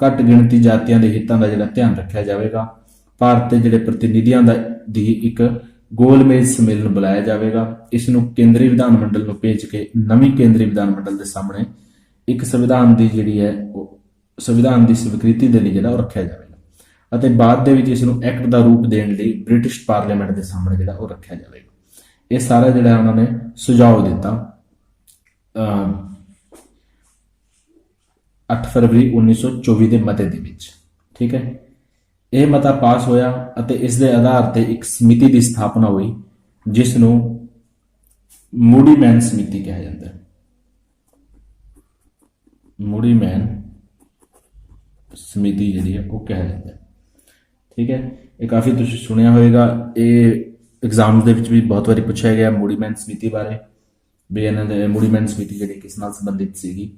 ਘੱਟ ਗਿਣਤੀ ਜਾਤੀਆਂ ਦੇ ਹਿੱਤਾਂ ਦਾ ਜਿਹੜਾ ਧਿਆਨ ਰੱਖਿਆ ਜਾਵੇਗਾ, ਭਾਰਤ ਦੇ ਜਿਹੜੇ ਪ੍ਰਤੀਨਿਧੀਆਂ ਦੀ ਇੱਕ ਗੋਲਮੇਜ਼ ਸੰਮੇਲਨ ਬੁਲਾਇਆ ਜਾਵੇਗਾ। ਇਸ ਨੂੰ ਕੇਂਦਰੀ ਵਿਧਾਨ ਮੰਡਲ ਨੂੰ ਭੇਜ ਕੇ ਨਵੀਂ ਕੇਂਦਰੀ ਵਿਧਾਨ ਮੰਡਲ ਦੇ ਸਾਹਮਣੇ ਇੱਕ ਸੰਵਿਧਾਨ ਦੀ ਜਿਹੜੀ ਹੈ ਉਹ ਸੰਵਿਧਾਨ ਦੀ ਸਵੀਕ੍ਰਿਤੀ ਦੇ ਲਈ ਜਿਹੜਾ ਉਹ ਰੱਖਿਆ ਜਾਵੇਗਾ, ਅਤੇ ਬਾਅਦ ਦੇ ਵਿੱਚ ਇਸ ਨੂੰ ਐਕਟ ਦਾ ਰੂਪ ਦੇਣ ਲਈ ਬ੍ਰਿਟਿਸ਼ ਪਾਰਲੀਮੈਂਟ ਦੇ ਸਾਹਮਣੇ ਜਿਹੜਾ ਉਹ ਰੱਖਿਆ ਜਾਵੇਗਾ। ਇਹ ਸਾਰਾ ਜਿਹੜਾ ਉਹਨਾਂ ਨੇ ਸੁਝਾਅ ਦਿੱਤਾ 8 ਫਰਵਰੀ 1924 ਦੇ ਮਤੇ ਦੇ ਵਿੱਚ। ਠੀਕ ਹੈ, ਇਹ ਮਤਾ ਪਾਸ ਹੋਇਆ ਅਤੇ ਇਸ ਦੇ ਆਧਾਰ ਤੇ ਇੱਕ ਸਮਿਤੀ ਦੀ ਸਥਾਪਨਾ ਹੋਈ ਜਿਸ ਨੂੰ ਮੂਡੀਮੈਨ ਸਮਿਤੀ ਕਿਹਾ ਜਾਂਦਾ ਹੈ। ਮੂਡੀਮੈਨ ਸਮਿਤੀ ਜਿਹੜੀ ਹੈ ਉਹ ਕਿਹਾ ਜਾਂਦਾ ਹੈ। ਠੀਕ ਹੈ, ਇਹ ਕਾਫੀ ਤੁਸੀਂ ਸੁਣਿਆ ਹੋਵੇਗਾ, ਇਹ ਐਗਜ਼ਾਮ ਦੇ ਵਿੱਚ ਵੀ ਬਹੁਤ ਵਾਰੀ ਪੁੱਛਿਆ ਗਿਆ ਮੂਡੀਮੈਨ ਸਮਿਤੀ ਬਾਰੇ, ਵੀ ਇਹਨਾਂ ਦੇ ਮੂਡੀਮੈਨ ਸਮਿਤੀ ਜਿਹੜੀ ਕਿਸ ਨਾਲ ਸੰਬੰਧਿਤ ਸੀਗੀ।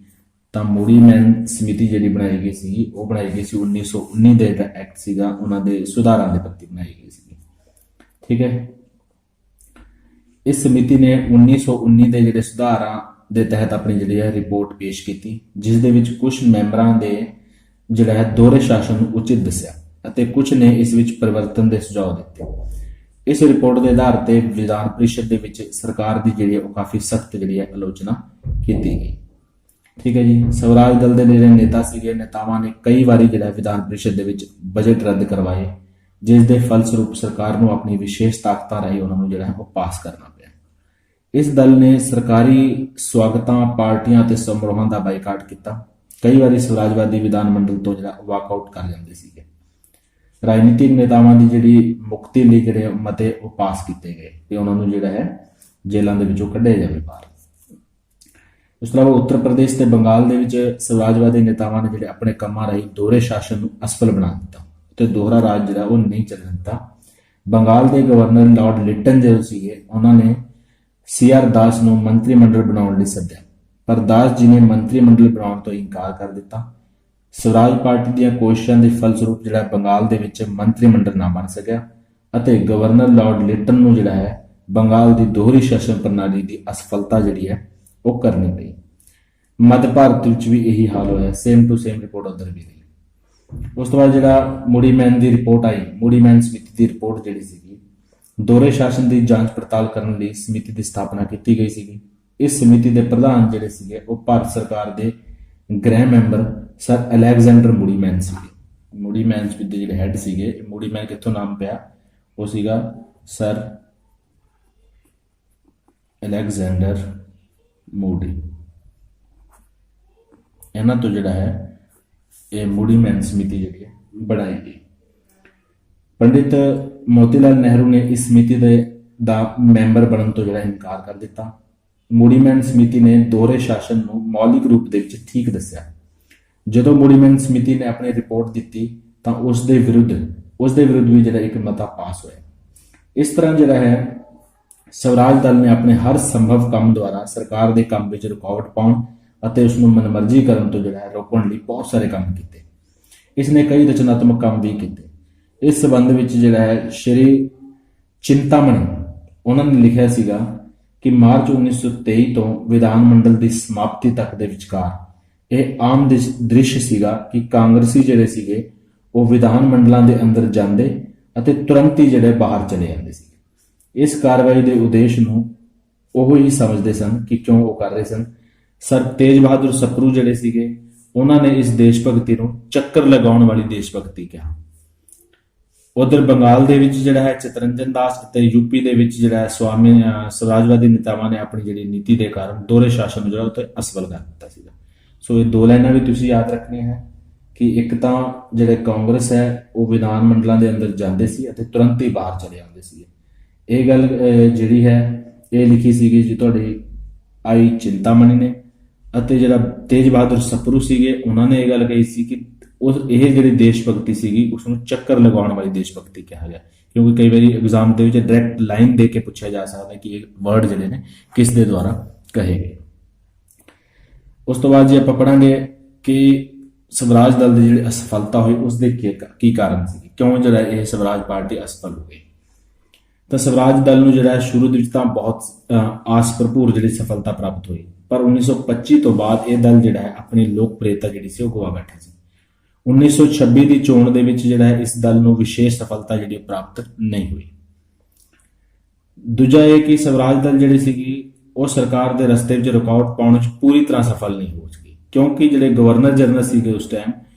ਤਾਂ ਮੂਡੀਮੈਨ ਸਮਿਤੀ ਜਿਹੜੀ ਬਣਾਈ ਗਈ ਸੀਗੀ ਉਹ ਬਣਾਈ ਗਈ ਸੀ 1919 ਦੇ ਜਿਹੜਾ ਐਕਟ ਸੀਗਾ ਉਹਨਾਂ ਦੇ ਸੁਧਾਰਾਂ ਦੇ ਪ੍ਰਤੀ ਬਣਾਈ ਗਈ ਸੀਗੀ। ਠੀਕ ਹੈ, ਇਸ ਸਮਿਤੀ ਨੇ 1919 ਦੇ ਜਿਹੜੇ ਸੁਧਾਰਾਂ ਦੇ ਤਹਿਤ ਆਪਣੀ ਜਿਹੜੀ ਹੈ ਰਿਪੋਰਟ ਪੇਸ਼ ਕੀਤੀ, ਜਿਸ ਦੇ ਵਿੱਚ ਕੁਝ ਮੈਂਬਰਾਂ ਦੇ ਜਿਹੜਾ ਹੈ ਦੋਹਰੇ ਸ਼ਾਸਨ ਨੂੰ ਉਚਿਤ ਦੱਸਿਆ ਅਤੇ ਕੁਝ ਨੇ ਇਸ ਵਿੱਚ ਪਰਿਵਰਤਨ ਦੇ ਸੁਝਾਅ ਦਿੱਤੇ। ਇਸ ਰਿਪੋਰਟ ਦੇ ਆਧਾਰ ਤੇ ਵਿਧਾਨ ਪਰਿਸ਼ਦ ਦੇ ਵਿੱਚ ਸਰਕਾਰ ਦੀ ਜਿਹੜੀ ਹੈ ਉਹ ਕਾਫੀ ਸਖਤ ਜਿਹੜੀ ਹੈ ਆਲੋਚਨਾ ਕੀਤੀ ਗਈ। ਠੀਕ ਹੈ ਜੀ, ਸਵਰਾਜ ਦਲ ਦੇ ਜਿਹੜੇ ਨੇਤਾ ਸੀਗੇ, ਨੇਤਾਵਾਂ ਨੇ ਕਈ ਵਾਰੀ ਜਿਹੜਾ ਵਿਧਾਨ ਪਰਿਸ਼ਦ ਦੇ ਵਿੱਚ ਬਜਟ ਰੱਦ ਕਰਵਾਏ, ਜਿਸ ਦੇ ਫਲਸਰੂਪ ਸਰਕਾਰ ਨੂੰ ਆਪਣੀ ਵਿਸ਼ੇਸ਼ ਤਾਕਤਾਂ ਰਾਹੀਂ ਉਹਨਾਂ ਨੂੰ ਜਿਹੜਾ ਉਹ ਪਾਸ ਕਰਨਾ ਪਿਆ। ਇਸ ਦਲ ਨੇ ਸਰਕਾਰੀ ਸਵਾਗਤਾਂ, ਪਾਰਟੀਆਂ ਅਤੇ ਸਮਾਰੋਹਾਂ ਦਾ ਬਾਈਕਾਟ ਕੀਤਾ। ਕਈ ਵਾਰੀ ਸਵਰਾਜਵਾਦੀ ਵਿਧਾਨ ਮੰਡਲ ਤੋਂ ਜਿਹੜਾ ਵਾਕਆਊਟ ਕਰ ਜਾਂਦੇ ਸੀਗੇ। ਰਾਜਨੀਤਿਕ ਨੇਤਾਵਾਂ ਦੀ ਜਿਹੜੀ ਮੁਕਤੀ ਲਈ ਜਿਹੜੇ ਮਤੇ ਉਹ ਪਾਸ ਕੀਤੇ ਗਏ ਤੇ ਉਹਨਾਂ ਨੂੰ ਜਿਹੜਾ ਹੈ ਜੇਲ੍ਹਾਂ ਦੇ ਵਿੱਚੋਂ ਕੱਢਿਆ ਜਾਵੇ ਬਾਹਰ। ਉਸ ਤੋਂ ਇਲਾਵਾ ਉੱਤਰ ਪ੍ਰਦੇਸ਼ ਤੇ ਬੰਗਾਲ ਦੇ ਵਿੱਚ ਸਵਰਾਜਵਾਦੀ ਨੇਤਾਵਾਂ ਨੇ ਜਿਹੜੇ ਆਪਣੇ ਕੰਮਾਂ ਰਾਹੀਂ ਦੋਹਰੇ ਸ਼ਾਸਨ ਨੂੰ ਅਸਫਲ ਬਣਾ ਦਿੱਤਾ ਤੇ ਦੋਹਰਾ ਰਾਜ ਜਿਹੜਾ ਉਹ ਨਹੀਂ ਚੱਲਣ ਦਿੱਤਾ। ਬੰਗਾਲ ਦੇ ਗਵਰਨਰ ਲਾਰਡ ਲਿਟਨ ਜਿਹੜੇ ਸੀਗੇ ਉਹਨਾਂ ਨੇ CR ਦਾਸ ਨੂੰ ਮੰਤਰੀ ਮੰਡਲ ਬਣਾਉਣ ਲਈ ਸੱਦਿਆ, ਪਰ ਦਾਸ ਜੀ ਨੇ ਮੰਤਰੀ ਮੰਡਲ ਬਣਾਉਣ ਤੋਂ ਇਨਕਾਰ ਕਰ ਦਿੱਤਾ। ਸਵਰਾਜ ਪਾਰਟੀ ਦੀਆਂ ਕੋਸ਼ਿਸ਼ਾਂ ਦੇ ਫਲਸਰੂਪ ਜਿਹੜਾ ਬੰਗਾਲ ਦੇ ਵਿੱਚ ਮੰਤਰੀ ਮੰਡਲ ਨਾ ਬਣ ਸਕਿਆ ਅਤੇ ਗਵਰਨਰ ਲਾਰਡ ਲਿਟਨ ਨੂੰ ਜਿਹੜਾ ਹੈ ਬੰਗਾਲ ਦੀ ਦੋਹਰੀ ਸ਼ਾਸਨ ਪ੍ਰਣਾਲੀ ਦੀ ਅਸਫਲਤਾ ਜਿਹੜੀ ਹੈ ਉਹ ਕਰਨੀ ਪਈ। ਮੱਧ ਭਾਰਤ ਵਿੱਚ ਵੀ ਇਹੀ ਹਾਲ ਹੋਇਆ, ਸੇਮ ਟੂ ਸੇਮ ਰਿਪੋਰਟ ਉੱਧਰ ਵੀ ਰਹੀ। ਉਸ ਤੋਂ ਬਾਅਦ ਜਿਹੜਾ ਮੂਡੀਮੈਨ ਦੀ ਰਿਪੋਰਟ ਆਈ, ਮੂਡੀਮੈਨ ਸਮਿਤੀ ਦੀ ਰਿਪੋਰਟ ਜਿਹੜੀ ਸੀਗੀ, ਦੋਹਰੇ ਸ਼ਾਸਨ ਦੀ ਜਾਂਚ ਪੜਤਾਲ ਕਰਨ ਲਈ ਸਮਿਤੀ ਦੀ ਸਥਾਪਨਾ ਕੀਤੀ ਗਈ ਸੀਗੀ। ਇਸ ਸਮਿਤੀ ਦੇ ਪ੍ਰਧਾਨ ਜਿਹੜੇ ਸੀਗੇ ਉਹ ਭਾਰਤ ਸਰਕਾਰ ਦੇ ਗ੍ਰਹਿ ਮੈਂਬਰ ਸਰ ਅਲੈਗਜ਼ੈਂਡਰ ਮੂਡੀਮੈਨ ਸੀਗੇ। ਮੂਡੀਮੈਨ ਸਮਿਤੀ ਦੇ ਜਿਹੜੇ ਹੈੱਡ ਸੀਗੇ, ਮੂਡੀਮੈਨ ਕਿੱਥੋਂ ਨਾਮ ਪਿਆ, ਉਹ ਸੀਗਾ ਸਰ ਅਲੈਗਜ਼ੈਂਡਰ ਮੂਡੀ। ਇਹਨਾਂ ਤੋਂ ਜਿਹੜਾ ਹੈ ਇਹ ਮੂਡੀਮੈਨ ਸਮਿਤੀ ਜਿਹੜੀ ਹੈ ਬਣਾਈ ਗਈ। ਪੰਡਿਤ ਮੋਤੀ ਲਾਲ ਨਹਿਰੂ ਨੇ ਇਸ ਸਮਿਤੀ ਦਾ ਮੈਂਬਰ ਬਣਨ ਤੋਂ ਜਿਹੜਾ ਇਨਕਾਰ ਕਰ ਦਿੱਤਾ। ਮੂਡੀਮੈਨ ਸਮਿਤੀ ਨੇ ਦੋਹਰੇ ਸ਼ਾਸਨ ਨੂੰ ਮੌਲਿਕ ਰੂਪ ਦੇ ਵਿੱਚ ਠੀਕ ਦੱਸਿਆ। ਜਦੋਂ ਮੂਡੀਮੈਨ ਸਮਿਤੀ ਨੇ ਆਪਣੀ ਰਿਪੋਰਟ ਦਿੱਤੀ ਤਾਂ ਉਸ ਦੇ ਵਿਰੁੱਧ ਵੀ ਜਿਹੜਾ ਇੱਕ ਮਤਾ ਪਾਸ ਹੋਇਆ। ਇਸ ਤਰ੍ਹਾਂ ਜਿਹੜਾ ਹੈ ਸਵਰਾਜ ਦਲ ਨੇ ਆਪਣੇ ਹਰ ਸੰਭਵ ਕੰਮ ਦੁਆਰਾ ਸਰਕਾਰ ਦੇ ਕੰਮ ਵਿੱਚ ਰੁਕਾਵਟ ਪਾਉਣ ਅਤੇ ਉਸ ਨੂੰ ਮਨਮਰਜ਼ੀ ਕਰਨ ਤੋਂ ਜਿਹੜਾ ਹੈ ਰੋਕਣ ਲਈ ਬਹੁਤ ਸਾਰੇ ਕੰਮ ਕੀਤੇ। ਇਸ ਨੇ ਕਈ ਰਚਨਾਤਮਕ ਕੰਮ ਵੀ ਕੀਤੇ। ਇਸ ਸੰਬੰਧ ਵਿੱਚ ਜਿਹੜਾ ਹੈ ਸ਼੍ਰੀ ਚਿੰਤਾਮਣੀ ਉਹਨਾਂ ਨੇ ਲਿਖਿਆ ਸੀਗਾ ਕਿ ਮਾਰਚ 1923 ਤੋਂ ਵਿਧਾਨ ਮੰਡਲ ਦੀ ਸਮਾਪਤੀ ਤੱਕ ਦੇ ਵਿਚਕਾਰ ਇਹ ਆਮ ਦ੍ਰਿਸ਼ ਸੀਗਾ ਕਿ ਕਾਂਗਰਸੀ ਜਿਹੜੇ ਸੀਗੇ ਉਹ ਵਿਧਾਨ ਮੰਡਲਾਂ ਦੇ ਅੰਦਰ ਜਾਂਦੇ ਅਤੇ ਤੁਰੰਤ ਹੀ ਜਿਹੜੇ ਬਾਹਰ ਚਲੇ ਜਾਂਦੇ ਸੀ। ਇਸ ਕਾਰਵਾਈ ਦੇ ਉਦੇਸ਼ ਨੂੰ ਉਹ ਹੀ ਸਮਝਦੇ ਸਨ ਕਿ ਕਿਉਂ ਉਹ ਕਰ ਰਹੇ ਸਨ। ਸਰ ਤੇਜ ਬਹਾਦਰ ਸਪਰੂ ਜਿਹੜੇ ਸੀਗੇ ਉਹਨਾਂ ਨੇ ਇਸ ਦੇਸ਼ ਭਗਤੀ ਨੂੰ ਚੱਕਰ ਲਗਾਉਣ ਵਾਲੀ ਦੇਸ਼ ਭਗਤੀ ਕਿਹਾ। ਉਧਰ ਬੰਗਾਲ ਦੇ ਵਿੱਚ ਜਿਹੜਾ ਹੈ ਚਿਤਰੰਜਨ ਦਾਸ ਅਤੇ ਯੂਪੀ ਦੇ ਵਿੱਚ ਜਿਹੜਾ ਹੈ ਸਵਰਾਜਵਾਦੀ ਨੇਤਾਵਾਂ ਨੇ ਆਪਣੀ ਜਿਹੜੀ ਨੀਤੀ ਦੇ ਕਾਰਨ ਦੋਹਰੇ ਸ਼ਾਸਨ ਨੂੰ ਜਿਹੜਾ ਉੱਤੇ ਅਸਫਲ ਕਰ ਦਿੱਤਾ ਸੀਗਾ। ਸੋ ਇਹ ਦੋ ਲਾਈਨਾਂ ਵੀ ਤੁਸੀਂ ਯਾਦ ਰੱਖਣੀਆਂ ਹੈ ਕਿ ਇੱਕ ਤਾਂ ਜਿਹੜੇ ਕਾਂਗਰਸ ਹੈ ਉਹ ਵਿਧਾਨ ਮੰਡਲਾਂ ਦੇ ਅੰਦਰ ਜਾਂਦੇ ਸੀ ਅਤੇ ਤੁਰੰਤ ਹੀ ਬਾਹਰ ਚਲੇ ਆਉਂਦੇ ਸੀ। ਇਹ ਗੱਲ ਜਿਹੜੀ ਹੈ ਇਹ ਲਿਖੀ ਸੀਗੀ ਜੀ ਤੁਹਾਡੀ ਆਈ ਚਿੰਤਾਮਣੀ ਨੇ। ਅਤੇ ਜਿਹੜਾ ਤੇਜ ਬਹਾਦਰ ਸਪਰੂ ਸੀਗੇ ਉਹਨਾਂ ਨੇ ਇਹ ਗੱਲ ਕਹੀ ਸੀ ਕਿ ਇਹ ਜਿਹੜੀ ਦੇਸ਼ ਭਗਤੀ ਸੀਗੀ ਉਸ ਨੂੰ ਚੱਕਰ ਲਗਾਉਣ ਵਾਲੀ ਦੇਸ਼ ਭਗਤੀ ਕਿਹਾ ਗਿਆ, ਕਿਉਂਕਿ ਕਈ ਵਾਰੀ ਐਗਜ਼ਾਮ ਦੇ ਵਿੱਚ ਡਾਇਰੈਕਟ ਲਾਈਨ ਦੇ ਕੇ ਪੁੱਛਿਆ ਜਾ ਸਕਦਾ ਕਿ ਇਹ ਵਰਡ ਜਿਹੜੇ ਨੇ ਕਿਸ ਦੇ ਦੁਆਰਾ ਕਹੇ ਗਏ। ਉਸ ਤੋਂ ਬਾਅਦ ਜੇ ਆਪਾਂ ਪੜਾਂਗੇ ਕਿ ਸਵਰਾਜ ਦਲ ਦੀ ਜਿਹੜੀ ਅਸਫਲਤਾ ਹੋਈ ਉਸ ਦੇ ਕੀ ਕਾਰਨ ਸੀ, ਕਿਉਂ ਜਿਹੜਾ ਇਹ ਸਵਰਾਜ ਪਾਰਟੀ ਅਸਫਲ ਹੋ ਗਈ। ਤਾਂ ਸਵਰਾਜ ਦਲ ਨੂੰ ਜਿਹੜਾ ਸ਼ੁਰੂ ਦੇ ਵਿੱਚ ਤਾਂ ਬਹੁਤ ਆਸ ਭਰਪੂਰ ਜਿਹੜੀ ਸਫਲਤਾ ਪ੍ਰਾਪਤ ਹੋਈ, ਪਰ 1925 ਤੋਂ ਬਾਅਦ ਇਹ ਦਲ ਜਿਹੜਾ ਹੈ ਆਪਣੀ ਲੋਕਪ੍ਰਿਯਤਾ ਜਿਹੜੀ ਸੀ ਉਹ ਗਵਾ ਬੈਠਾ ਸੀ। 1926 ਦੀ ਚੋਣ ਦੇ ਵਿੱਚ ਜਿਹੜਾ ਹੈ ਇਸ ਦਲ ਨੂੰ ਵਿਸ਼ੇਸ਼ ਸਫਲਤਾ ਜਿਹੜੀ ਪ੍ਰਾਪਤ ਨਹੀਂ ਹੋਈ। ਦੂਜਾ ਇਹ ਕਿ ਸਵਰਾਜ ਦਲ ਜਿਹੜੀ ਸੀਗੀ ਉਹ ਸਰਕਾਰ ਦੇ ਰਸਤੇ ਵਿੱਚ ਰੁਕਾਵਟ ਪਾਉਣ 'ਚ ਪੂਰੀ ਤਰ੍ਹਾਂ ਸਫਲ ਨਹੀਂ ਹੋ ਸਕੀ, ਕਿਉਂਕਿ ਜਿਹੜੇ ਗਵਰਨਰ ਜਨਰਲ ਸੀਗੇ ਉਸ ਟਾਈਮ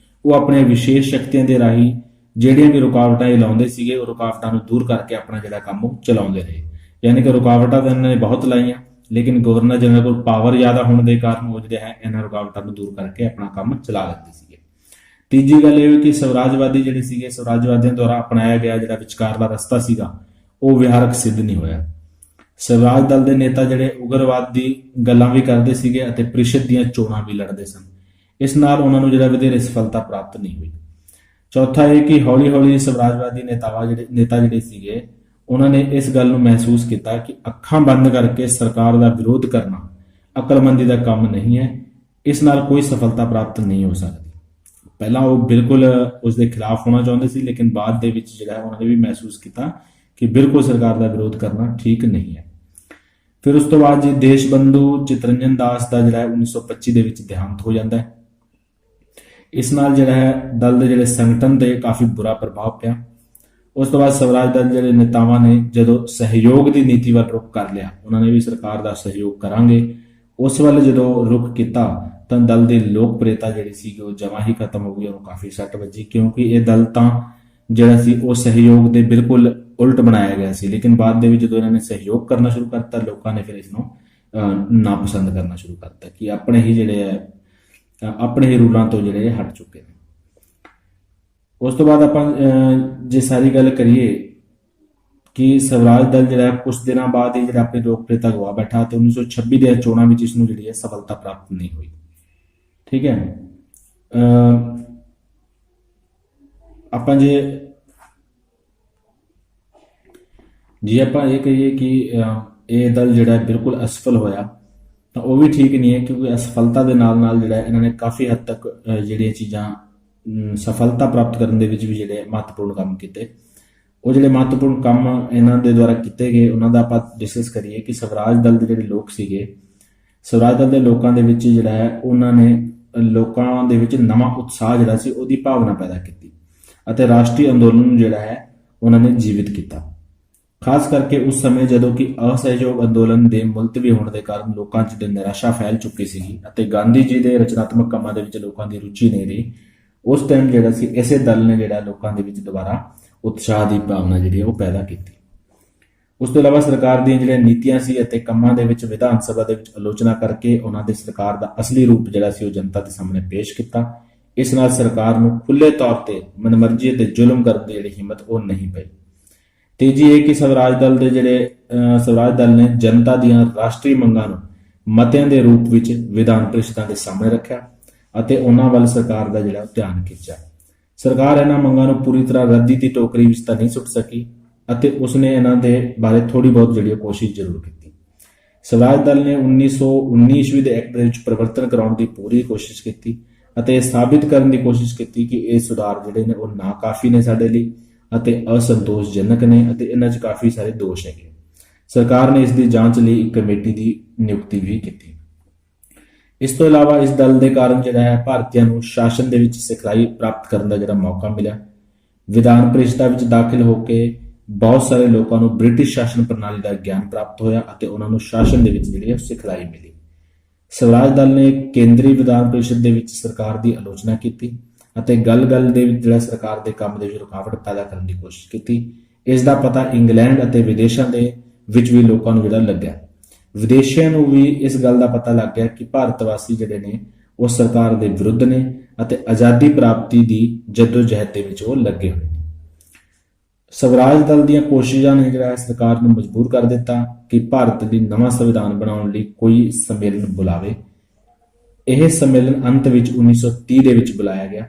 ਉਹ ਆਪਣੇ ਵਿਸ਼ੇਸ਼ ਸ਼ਕਤੀਆਂ ਦੇ ਰਾਹੀਂ ਜਿਹੜੀਆਂ ਵੀ ਰੁਕਾਵਟਾਂ ਇਹ ਲਾਉਂਦੇ ਸੀਗੇ ਉਹ ਰੁਕਾਵਟਾਂ ਨੂੰ ਦੂਰ ਕਰਕੇ ਆਪਣਾ ਜਿਹੜਾ ਕੰਮ ਉਹ ਚਲਾਉਂਦੇ ਰਹੇ। ਯਾਨੀ ਕਿ ਰੁਕਾਵਟਾਂ ਤਾਂ ਇਹਨਾਂ ਨੇ ਬਹੁਤ ਲਾਈਆਂ, ਲੇਕਿਨ ਗਵਰਨਰ ਜਨਰਲ ਕੋਲ ਪਾਵਰ ਜ਼ਿਆਦਾ ਹੋਣ ਦੇ ਕਾਰਨ ਉਹ ਜਿਹੜੇ ਹੈ ਇਹਨਾਂ ਰੁਕਾਵਟਾਂ ਨੂੰ ਦੂਰ ਕਰਕੇ ਆਪਣਾ ਕੰਮ ਚਲਾ ਲੈਂਦੇ ਸੀਗੇ। ਤੀਜੀ ਗੱਲ ਇਹ ਕਿ ਸਵਰਾਜਵਾਦੀ ਜਿਹੜੇ ਸੀਗੇ ਸਵਰਾਜਵਾਦੀਆਂ ਦੁਆਰਾ ਅਪਣਾਇਆ ਗਿਆ ਜਿਹੜਾ ਵਿਚਕਾਰਲਾ ਰਸਤਾ ਸੀਗਾ ਉਹ ਵਿਹਾਰਕ ਸਿੱਧ ਨਹੀਂ ਹੋਇਆ। ਸਵਰਾਜ ਦਲ ਦੇ ਨੇਤਾ ਜਿਹੜੇ ਉਗਰਵਾਦ ਦੀ ਗੱਲਾਂ ਵੀ ਕਰਦੇ ਸੀਗੇ ਅਤੇ ਪ੍ਰੀਸ਼ਦ ਦੀਆਂ ਚੋਣਾਂ ਵੀ ਲੜਦੇ ਸਨ, ਇਸ ਨਾਲ ਉਹਨਾਂ ਨੂੰ ਜਿਹੜਾ ਵਧੇਰੇ ਸਫਲਤਾ ਪ੍ਰਾਪਤ ਨਹੀਂ ਹੋਈ। ਚੌਥਾ ਇਹ ਕਿ ਹੌਲੀ ਹੌਲੀ ਸਵਰਾਜਵਾਦੀ ਨੇਤਾ ਜਿਹੜੇ ਸੀਗੇ ਉਹਨਾਂ ਨੇ ਇਸ ਗੱਲ ਨੂੰ ਮਹਿਸੂਸ ਕੀਤਾ ਕਿ ਅੱਖਾਂ ਬੰਦ ਕਰਕੇ ਸਰਕਾਰ ਦਾ ਵਿਰੋਧ ਕਰਨਾ ਅਕਲਮੰਦੀ ਦਾ ਕੰਮ ਨਹੀਂ ਹੈ, ਇਸ ਨਾਲ ਕੋਈ ਸਫਲਤਾ ਪ੍ਰਾਪਤ ਨਹੀਂ ਹੋ ਸਕਦੀ। ਪਹਿਲਾਂ ਉਹ ਬਿਲਕੁਲ ਉਸ ਦੇ ਖਿਲਾਫ ਹੋਣਾ ਚਾਹੁੰਦੇ ਸੀ, ਲੇਕਿਨ ਬਾਅਦ ਦੇ ਵਿੱਚ ਜਿਹੜਾ ਉਹਨਾਂ ਨੇ ਵੀ ਮਹਿਸੂਸ ਕੀਤਾ ਕਿ ਬਿਲਕੁਲ ਸਰਕਾਰ ਦਾ ਵਿਰੋਧ ਕਰਨਾ ਠੀਕ ਨਹੀਂ ਹੈ। ਫਿਰ ਉਸ ਤੋਂ ਬਾਅਦ ਜੀ ਦੇਸ਼ ਬੰਧੂ ਚਿਤਰੰਜਨ ਦਾਸ ਦਾ ਜਿਹੜਾ 1925 ਦੇ ਵਿੱਚ ਦੇਹਾਂਤ ਹੋ ਜਾਂਦਾ ਹੈ। ਇਸ ਨਾਲ ਜਿਹੜਾ ਹੈ ਦਲ ਦੇ ਜਿਹੜੇ ਸੰਗਠਨ ਤੇ ਕਾਫੀ ਬੁਰਾ ਪ੍ਰਭਾਵ ਪਿਆ। ਉਸ ਤੋਂ ਬਾਅਦ ਸਵਰਾਜ ਦਲ ਜਿਹੜੇ ਨੇਤਾਵਾਂ ਨੇ ਜਦੋਂ ਸਹਿਯੋਗ ਦੀ ਨੀਤੀ ਵੱਲ ਰੁਖ ਕਰ ਲਿਆ, ਉਹਨਾਂ ਨੇ ਵੀ ਸਰਕਾਰ ਦਾ ਸਹਿਯੋਗ ਕਰਾਂਗੇ, ਉਸ ਵੱਲ ਜਦੋਂ ਰੁਖ ਕੀਤਾ ਤਾਂ ਦਲ ਦੀ ਲੋਕਪ੍ਰਿਯਤਾ ਜਿਹੜੀ ਸੀ ਉਹ ਜਮਾਂ ਹੀ ਖਤਮ ਹੋ ਗਈ, ਉਹਨੂੰ ਕਾਫੀ ਸੱਟ ਵੱਜੀ, ਕਿਉਂਕਿ ਇਹ ਦਲ ਤਾਂ ਜਿਹੜਾ ਸੀ ਉਹ ਸਹਿਯੋਗ ਦੇ ਬਿਲਕੁਲ ਉਲਟ ਬਣਾਇਆ ਗਿਆ ਸੀ। ਲੇਕਿਨ ਬਾਅਦ ਦੇ ਵਿੱਚ ਜਦੋਂ ਇਹਨਾਂ ਨੇ ਸਹਿਯੋਗ ਕਰਨਾ ਸ਼ੁਰੂ ਕਰਤਾ, ਲੋਕਾਂ ਨੇ ਫਿਰ ਇਸ ਨੂੰ ਨਾਪਸੰਦ ਕਰਨਾ ਸ਼ੁਰੂ ਕਰਤਾ ਕਿ ਆਪਣੇ ਹੀ ਜਿਹੜੇ ਹੈ ਆਪਣੇ ਹੀ ਰੂਲਾਂ ਤੋਂ ਜਿਹੜੇ ਹਟ ਚੁੱਕੇ ਨੇ। ਉਸ ਤੋਂ ਬਾਅਦ ਆਪਾਂ ਜੇ ਸਾਰੀ ਗੱਲ ਕਰੀਏ ਕਿ ਸਵਰਾਜ ਦਲ ਜਿਹੜਾ ਕੁਝ ਦਿਨਾਂ ਬਾਅਦ ਹੀ ਜਿਹੜਾ ਆਪਣੀ ਲੋਕਪ੍ਰਿਯਤਾ ਗਵਾ ਬੈਠਾ ਤੇ 1926 ਦੀਆਂ ਚੋਣਾਂ ਵਿੱਚ ਇਸ ਨੂੰ ਜਿਹੜੀ ਹੈ ਸਫਲਤਾ ਪ੍ਰਾਪਤ ਨਹੀਂ ਹੋਈ। ਠੀਕ ਹੈ, ਆਪਾਂ ਜੇ ਆਪਾਂ ਇਹ ਕਹੀਏ ਕਿ ਇਹ ਦਲ ਜਿਹੜਾ ਬਿਲਕੁਲ ਅਸਫਲ ਹੋਇਆ ਤਾਂ ਉਹ ਵੀ ਠੀਕ ਨਹੀਂ ਹੈ, ਕਿਉਂਕਿ ਅਸਫਲਤਾ ਦੇ ਨਾਲ ਨਾਲ ਜਿਹੜਾ ਇਹਨਾਂ ਨੇ ਕਾਫੀ ਹੱਦ ਤੱਕ ਜਿਹੜੀਆਂ ਚੀਜ਼ਾਂ ਸਫਲਤਾ ਪ੍ਰਾਪਤ ਕਰਨ ਦੇ ਵਿੱਚ ਵੀ ਜਿਹੜੇ ਮਹੱਤਵਪੂਰਨ ਕੰਮ ਕੀਤੇ। ਉਹ ਜਿਹੜੇ ਮਹੱਤਵਪੂਰਨ ਕੰਮ ਇਹਨਾਂ ਦੇ ਦੁਆਰਾ ਕੀਤੇ ਗਏ ਉਹਨਾਂ ਦਾ ਆਪਾਂ ਡਿਸਕਸ ਕਰੀਏ ਕਿ ਸਵਰਾਜ ਦਲ ਦੇ ਜਿਹੜੇ ਲੋਕ ਸੀਗੇ, ਸਵਰਾਜ ਦਲ ਦੇ ਲੋਕਾਂ ਦੇ ਵਿੱਚ ਜਿਹੜਾ ਹੈ ਉਹਨਾਂ ਨੇ ਲੋਕਾਂ ਦੇ ਵਿੱਚ ਨਵਾਂ ਉਤਸ਼ਾਹ ਜਿਹੜਾ ਸੀ ਉਹਦੀ ਭਾਵਨਾ ਪੈਦਾ ਕੀਤੀ ਅਤੇ ਰਾਸ਼ਟਰੀ ਅੰਦੋਲਨ ਨੂੰ ਜਿਹੜਾ ਹੈ ਉਹਨਾਂ ਨੇ ਜੀਵਿਤ ਕੀਤਾ। ਖਾਸ ਕਰਕੇ ਉਸ ਸਮੇਂ ਜਦੋਂ ਕਿ ਅਸਹਿਯੋਗ ਅੰਦੋਲਨ ਦੇ ਮੁਲਤਵੀ ਹੋਣ ਦੇ ਕਾਰਨ ਲੋਕਾਂ 'ਚ ਨਿਰਾਸ਼ਾ ਫੈਲ ਚੁੱਕੀ ਸੀਗੀ ਅਤੇ ਗਾਂਧੀ ਜੀ ਦੇ ਰਚਨਾਤਮਕ ਕੰਮਾਂ ਦੇ ਵਿੱਚ ਲੋਕਾਂ ਦੀ ਰੁਚੀ ਨਹੀਂ ਰਹੀ, ਉਸ ਟਾਈਮ ਜਿਹੜਾ ਸੀ ਇਸੇ ਦਲ ਨੇ ਜਿਹੜਾ ਲੋਕਾਂ ਦੇ ਵਿੱਚ ਦੁਬਾਰਾ ਉਤਸ਼ਾਹ ਦੀ ਭਾਵਨਾ ਜਿਹੜੀ ਉਹ ਪੈਦਾ ਕੀਤੀ। ਉਸ ਤੋਂ ਇਲਾਵਾ ਸਰਕਾਰ ਦੀਆਂ ਜਿਹੜੀਆਂ ਨੀਤੀਆਂ ਸੀ ਅਤੇ ਕੰਮਾਂ ਦੇ ਵਿੱਚ ਵਿਧਾਨ ਸਭਾ ਦੇ ਵਿੱਚ ਆਲੋਚਨਾ ਕਰਕੇ ਉਹਨਾਂ ਦੇ ਸਰਕਾਰ ਦਾ ਅਸਲੀ ਰੂਪ ਜਿਹੜਾ ਸੀ ਉਹ ਜਨਤਾ ਦੇ ਸਾਹਮਣੇ ਪੇਸ਼ ਕੀਤਾ। ਇਸ ਨਾਲ ਸਰਕਾਰ ਨੂੰ ਖੁੱਲੇ ਤੌਰ ਤੇ ਮਨਮਰਜ਼ੀ ਅਤੇ ਜ਼ੁਲਮ ਕਰਨ ਦੀ ਜਿਹੜੀ ਹਿੰਮਤ ਉਹ ਨਹੀਂ ਪਈ। ਤੀਜੀ ਇਹ ਕਿ ਸਵਰਾਜ ਦਲ ਨੇ ਜਨਤਾ ਦੀਆਂ ਰਾਸ਼ਟਰੀ ਮੰਗਾਂ ਨੂੰ ਮਤਿਆਂ ਦੇ ਰੂਪ ਵਿੱਚ ਵਿਧਾਨ ਪ੍ਰੀਸ਼ਦਾਂ ਦੇ ਸਾਹਮਣੇ ਰੱਖਿਆ ਅਤੇ ਉਹਨਾਂ ਵੱਲ ਸਰਕਾਰ ਦਾ ਜਿਹੜਾ ਧਿਆਨ ਖਿੱਚਿਆ। ਸਰਕਾਰ ਇਹਨਾਂ ਮੰਗਾਂ ਨੂੰ ਪੂਰੀ ਤਰ੍ਹਾਂ ਰੱਦੀ ਦੀ ਟੋਕਰੀ ਵਿੱਚ ਤਾਂ ਨਹੀਂ ਸੁੱਟ ਸਕੀ ਅਤੇ ਉਸਨੇ ਇਹਨਾਂ ਦੇ ਬਾਰੇ ਥੋੜੀ ਬਹੁਤ ਜਿਹੜੀ ਕੋਸ਼ਿਸ਼ ਜ਼ਰੂਰ ਕੀਤੀ। ਸਵਰਾਜ ਦਲ ਨੇ 1919 ਈਸਵੀ ਦੇ ਐਕਟ ਦੇ ਵਿੱਚ ਪਰਿਵਰਤਨ ਕਰਾਉਣ ਦੀ ਪੂਰੀ ਕੋਸ਼ਿਸ਼ ਕੀਤੀ ਅਤੇ ਇਹ ਸਾਬਿਤ ਕਰਨ ਦੀ ਕੋਸ਼ਿਸ਼ ਕੀਤੀ ਕਿ ਇਹ ਸੁਧਾਰ ਜਿਹੜੇ ਨੇ ਉਹ ਨਾਕਾਫੀ ਨੇ ਸਾਡੇ ਲਈ ਅਤੇ ਅਸੰਤੋਸ਼ਜਨਕ ਨੇ ਅਤੇ ਇਹਨਾਂ 'ਚ ਕਾਫੀ ਸਾਰੇ ਦੋਸ਼ ਹੈਗੇ। ਸਰਕਾਰ ਨੇ ਇਸ ਦੀ ਜਾਂਚ ਲਈ ਇੱਕ ਕਮੇਟੀ ਦੀ ਨਿਯੁਕਤੀ ਵੀ ਕੀਤੀ। ਇਸ ਤੋਂ ਇਲਾਵਾ ਇਸ ਦਲ ਦੇ ਕਾਰਨ ਜਿਹੜਾ ਹੈ ਭਾਰਤੀਆਂ ਨੂੰ ਸ਼ਾਸਨ ਦੇ ਵਿੱਚ ਸਿਖਲਾਈ ਪ੍ਰਾਪਤ ਕਰਨ ਦਾ ਜਿਹੜਾ ਮੌਕਾ ਮਿਲਿਆ। ਵਿਧਾਨ ਪ੍ਰੀਸ਼ਦਾਂ ਵਿੱਚ ਦਾਖਲ ਹੋ ਕੇ ਬਹੁਤ ਸਾਰੇ ਲੋਕਾਂ ਨੂੰ ਬ੍ਰਿਟਿਸ਼ ਸ਼ਾਸਨ ਪ੍ਰਣਾਲੀ ਦਾ ਗਿਆਨ ਪ੍ਰਾਪਤ ਹੋਇਆ ਅਤੇ ਉਹਨਾਂ ਨੂੰ ਸ਼ਾਸਨ ਦੇ ਵਿੱਚ ਜਿਹੜੀ ਸਿਖਲਾਈ ਮਿਲੀ। ਸਵਰਾਜ ਦਲ ਨੇ ਕੇਂਦਰੀ ਵਿਧਾਨ ਪ੍ਰੀਸ਼ਦ ਦੇ ਵਿੱਚ ਸਰਕਾਰ ਦੀ ਆਲੋਚਨਾ ਕੀਤੀ ਅਤੇ ਗੱਲ-ਗੱਲ ਦੇ ਵਿੱਚ ਜਿਹੜਾ ਸਰਕਾਰ ਦੇ ਕੰਮ ਦੇ ਵਿੱਚ ਰੁਕਾਵਟ ਪੈਦਾ ਕਰਨ ਦੀ ਕੋਸ਼ਿਸ਼ ਕੀਤੀ। ਇਸ ਦਾ ਪਤਾ ਇੰਗਲੈਂਡ ਅਤੇ ਵਿਦੇਸ਼ਾਂ ਦੇ ਵਿੱਚ ਵੀ ਲੋਕਾਂ ਨੂੰ ਜਿਹੜਾ ਲੱਗਿਆ। ਵਿਦੇਸ਼ੀਆਂ ਨੂੰ ਵੀ ਇਸ ਗੱਲ ਦਾ ਪਤਾ ਲੱਗ ਗਿਆ ਕਿ ਭਾਰਤ ਵਾਸੀ ਜਿਹੜੇ ਨੇ ਉਹ ਸਰਕਾਰ ਦੇ ਵਿਰੁੱਧ ਨੇ ਅਤੇ ਆਜ਼ਾਦੀ ਪ੍ਰਾਪਤੀ ਦੀ ਜੱਦੋ-ਜਹਿਦ ਦੇ ਵਿੱਚ ਉਹ ਲੱਗੇ ਹੋਏ ਨੇ। ਸਵਰਾਜ ਦਲ ਦੀਆਂ ਕੋਸ਼ਿਸ਼ਾਂ ਨੇ ਜਿਹੜਾ ਸਰਕਾਰ ਨੂੰ ਮਜਬੂਰ ਕਰ ਦਿੱਤਾ ਕਿ ਭਾਰਤ ਲਈ ਨਵਾਂ ਸੰਵਿਧਾਨ ਬਣਾਉਣ ਲਈ ਕੋਈ ਸੰਮੇਲਨ ਬੁਲਾਵੇ। ਇਹ ਸੰਮੇਲਨ ਅੰਤ ਵਿੱਚ 1930 ਦੇ ਵਿੱਚ ਬੁਲਾਇਆ ਗਿਆ।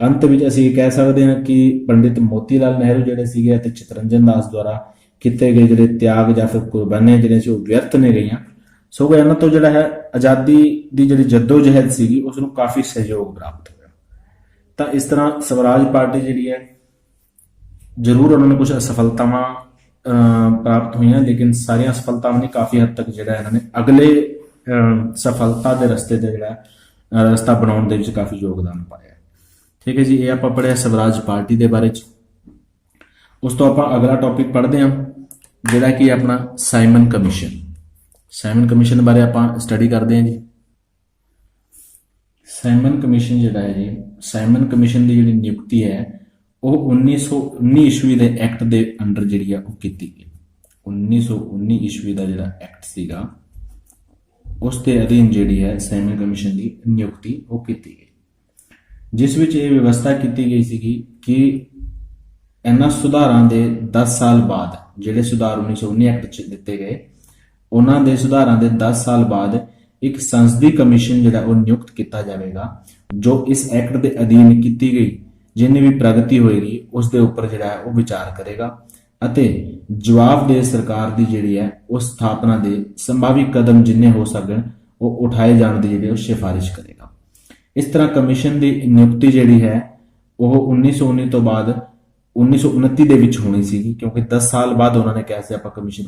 ਅੰਤ ਵਿੱਚ ਅਸੀਂ ਇਹ ਕਹਿ ਸਕਦੇ ਹਾਂ ਕਿ ਪੰਡਿਤ ਮੋਤੀ ਲਾਲ ਨਹਿਰੂ ਜਿਹੜੇ ਸੀਗੇ ਅਤੇ ਚਿਤਰੰਜਨ ਦਾਸ ਦੁਆਰਾ ਕੀਤੇ ਗਏ ਜਿਹੜੇ ਤਿਆਗ ਜਾਂ ਫਿਰ ਕੁਰਬਾਨੀਆਂ ਜਿਹੜੀਆਂ ਸੀ ਉਹ ਵਿਅਰਥ ਨੇ ਗਈਆਂ। ਸੋ ਇਹਨਾਂ ਤੋਂ ਜਿਹੜਾ ਹੈ ਆਜ਼ਾਦੀ ਦੀ ਜਿਹੜੀ ਜੱਦੋ-ਜਹਿਦ ਸੀਗੀ ਉਸ ਨੂੰ ਕਾਫੀ ਸਹਿਯੋਗ ਪ੍ਰਾਪਤ ਹੋਇਆ। ਤਾਂ ਇਸ ਤਰ੍ਹਾਂ ਸਵਰਾਜ ਪਾਰਟੀ ਜਿਹੜੀ ਹੈ ਜ਼ਰੂਰ ਉਹਨਾਂ ਨੂੰ ਕੁਝ ਅਸਫਲਤਾਵਾਂ ਪ੍ਰਾਪਤ ਹੋਈਆਂ, ਲੇਕਿਨ ਸਾਰੀਆਂ ਸਫਲਤਾਵਾਂ ਨਹੀਂ, ਕਾਫੀ ਹੱਦ ਤੱਕ ਜਿਹੜਾ ਇਹਨਾਂ ਨੇ ਅਗਲੇ ਸਫਲਤਾ ਦੇ ਰਸਤੇ ਤੇ ਜਿਹੜਾ ਰਸਤਾ ਬਣਾਉਣ ਦੇ ਵਿੱਚ ਕਾਫੀ ਯੋਗਦਾਨ ਪਾਇਆ। ਠੀਕ ਹੈ ਜੀ, ਇਹ ਆਪਾਂ ਪੜ੍ਹਿਆ ਸਵਰਾਜ ਪਾਰਟੀ ਦੇ ਬਾਰੇ ਚ। ਉਸ ਤੋਂ ਆਪਾਂ ਅਗਲਾ ਟੌਪਿਕ ਪੜ੍ਹਦੇ ਹਾਂ ਜਿਹੜਾ ਕਿ ਆਪਣਾ ਸਾਈਮਨ ਕਮਿਸ਼ਨ। ਸਾਈਮਨ ਕਮਿਸ਼ਨ ਬਾਰੇ ਆਪਾਂ ਸਟੱਡੀ ਕਰਦੇ ਹਾਂ ਜੀ। ਸਾਈਮਨ ਕਮਿਸ਼ਨ ਜਿਹੜਾ ਹੈ ਜੀ, ਸਾਈਮਨ ਕਮਿਸ਼ਨ ਦੀ ਜਿਹੜੀ ਨਿਯੁਕਤੀ ਹੈ ਉਹ 1919 ਈਸਵੀ ਦੇ ਐਕਟ ਦੇ ਅੰਡਰ ਜਿਹੜੀ ਆ ਉਹ ਕੀਤੀ ਗਈ। 1919 ਈਸਵੀ ਦਾ ਜਿਹੜਾ ਐਕਟ ਸੀਗਾ ਉਸ ਦੇ ਅਧੀਨ ਜਿਹੜੀ ਹੈ ਸਾਈਮਨ ਕਮਿਸ਼ਨ ਦੀ ਨਿਯੁਕਤੀ ਉਹ ਕੀਤੀ ਗਈ, ਜਿਸ ਵਿੱਚ ਇਹ ਵਿਵਸਥਾ ਕੀਤੀ ਗਈ ਸੀਗੀ ਕਿ ਇਹਨਾਂ ਸੁਧਾਰਾਂ ਦੇ 10 ਸਾਲ ਬਾਅਦ, ਜਿਹੜੇ ਸੁਧਾਰ 1919 ਐਕਟ 'ਚ ਦਿੱਤੇ ਗਏ, ਉਹਨਾਂ ਦੇ ਸੁਧਾਰਾਂ ਦੇ 10 ਸਾਲ ਬਾਅਦ ਇੱਕ ਸੰਸਦੀ ਕਮਿਸ਼ਨ ਜਿਹੜਾ ਉਹ ਨਿਯੁਕਤ ਕੀਤਾ ਜਾਵੇਗਾ, ਜੋ ਇਸ ਐਕਟ ਦੇ ਅਧੀਨ ਕੀਤੀ ਗਈ ਜਿੰਨੀ ਵੀ ਪ੍ਰਗਤੀ ਹੋਏਗੀ ਉਸ ਦੇ ਉੱਪਰ ਜਿਹੜਾ ਹੈ ਉਹ ਵਿਚਾਰ ਕਰੇਗਾ ਅਤੇ ਜਵਾਬਦੇਹ ਸਰਕਾਰ ਦੀ ਜਿਹੜੀ ਹੈ ਉਸ ਸਥਾਪਨਾ ਦੇ ਸੰਭਾਵੀ ਕਦਮ ਜਿੰਨੇ ਹੋ ਸਕਣ ਉਹ ਉਠਾਏ ਜਾਣ ਦੀ ਜਿਹੜੀ ਉਹ ਸਿਫਾਰਿਸ਼ ਕਰੇਗਾ। ਇਸ ਤਰ੍ਹਾਂ ਕਮਿਸ਼ਨ ਦੀ ਨਿਯੁਕਤੀ ਜਿਹੜੀ ਹੈ ਉਹ 1919 ਤੋਂ ਬਾਅਦ 1929 ਦੇ ਵਿੱਚ ਹੋਣੀ ਸੀਗੀ, ਕਿਉਂਕਿ 10 ਸਾਲ ਬਾਅਦ ਉਹਨਾਂ ਨੇ ਕਿਹਾ ਸੀ ਆਪਾਂ ਕਮਿਸ਼ਨ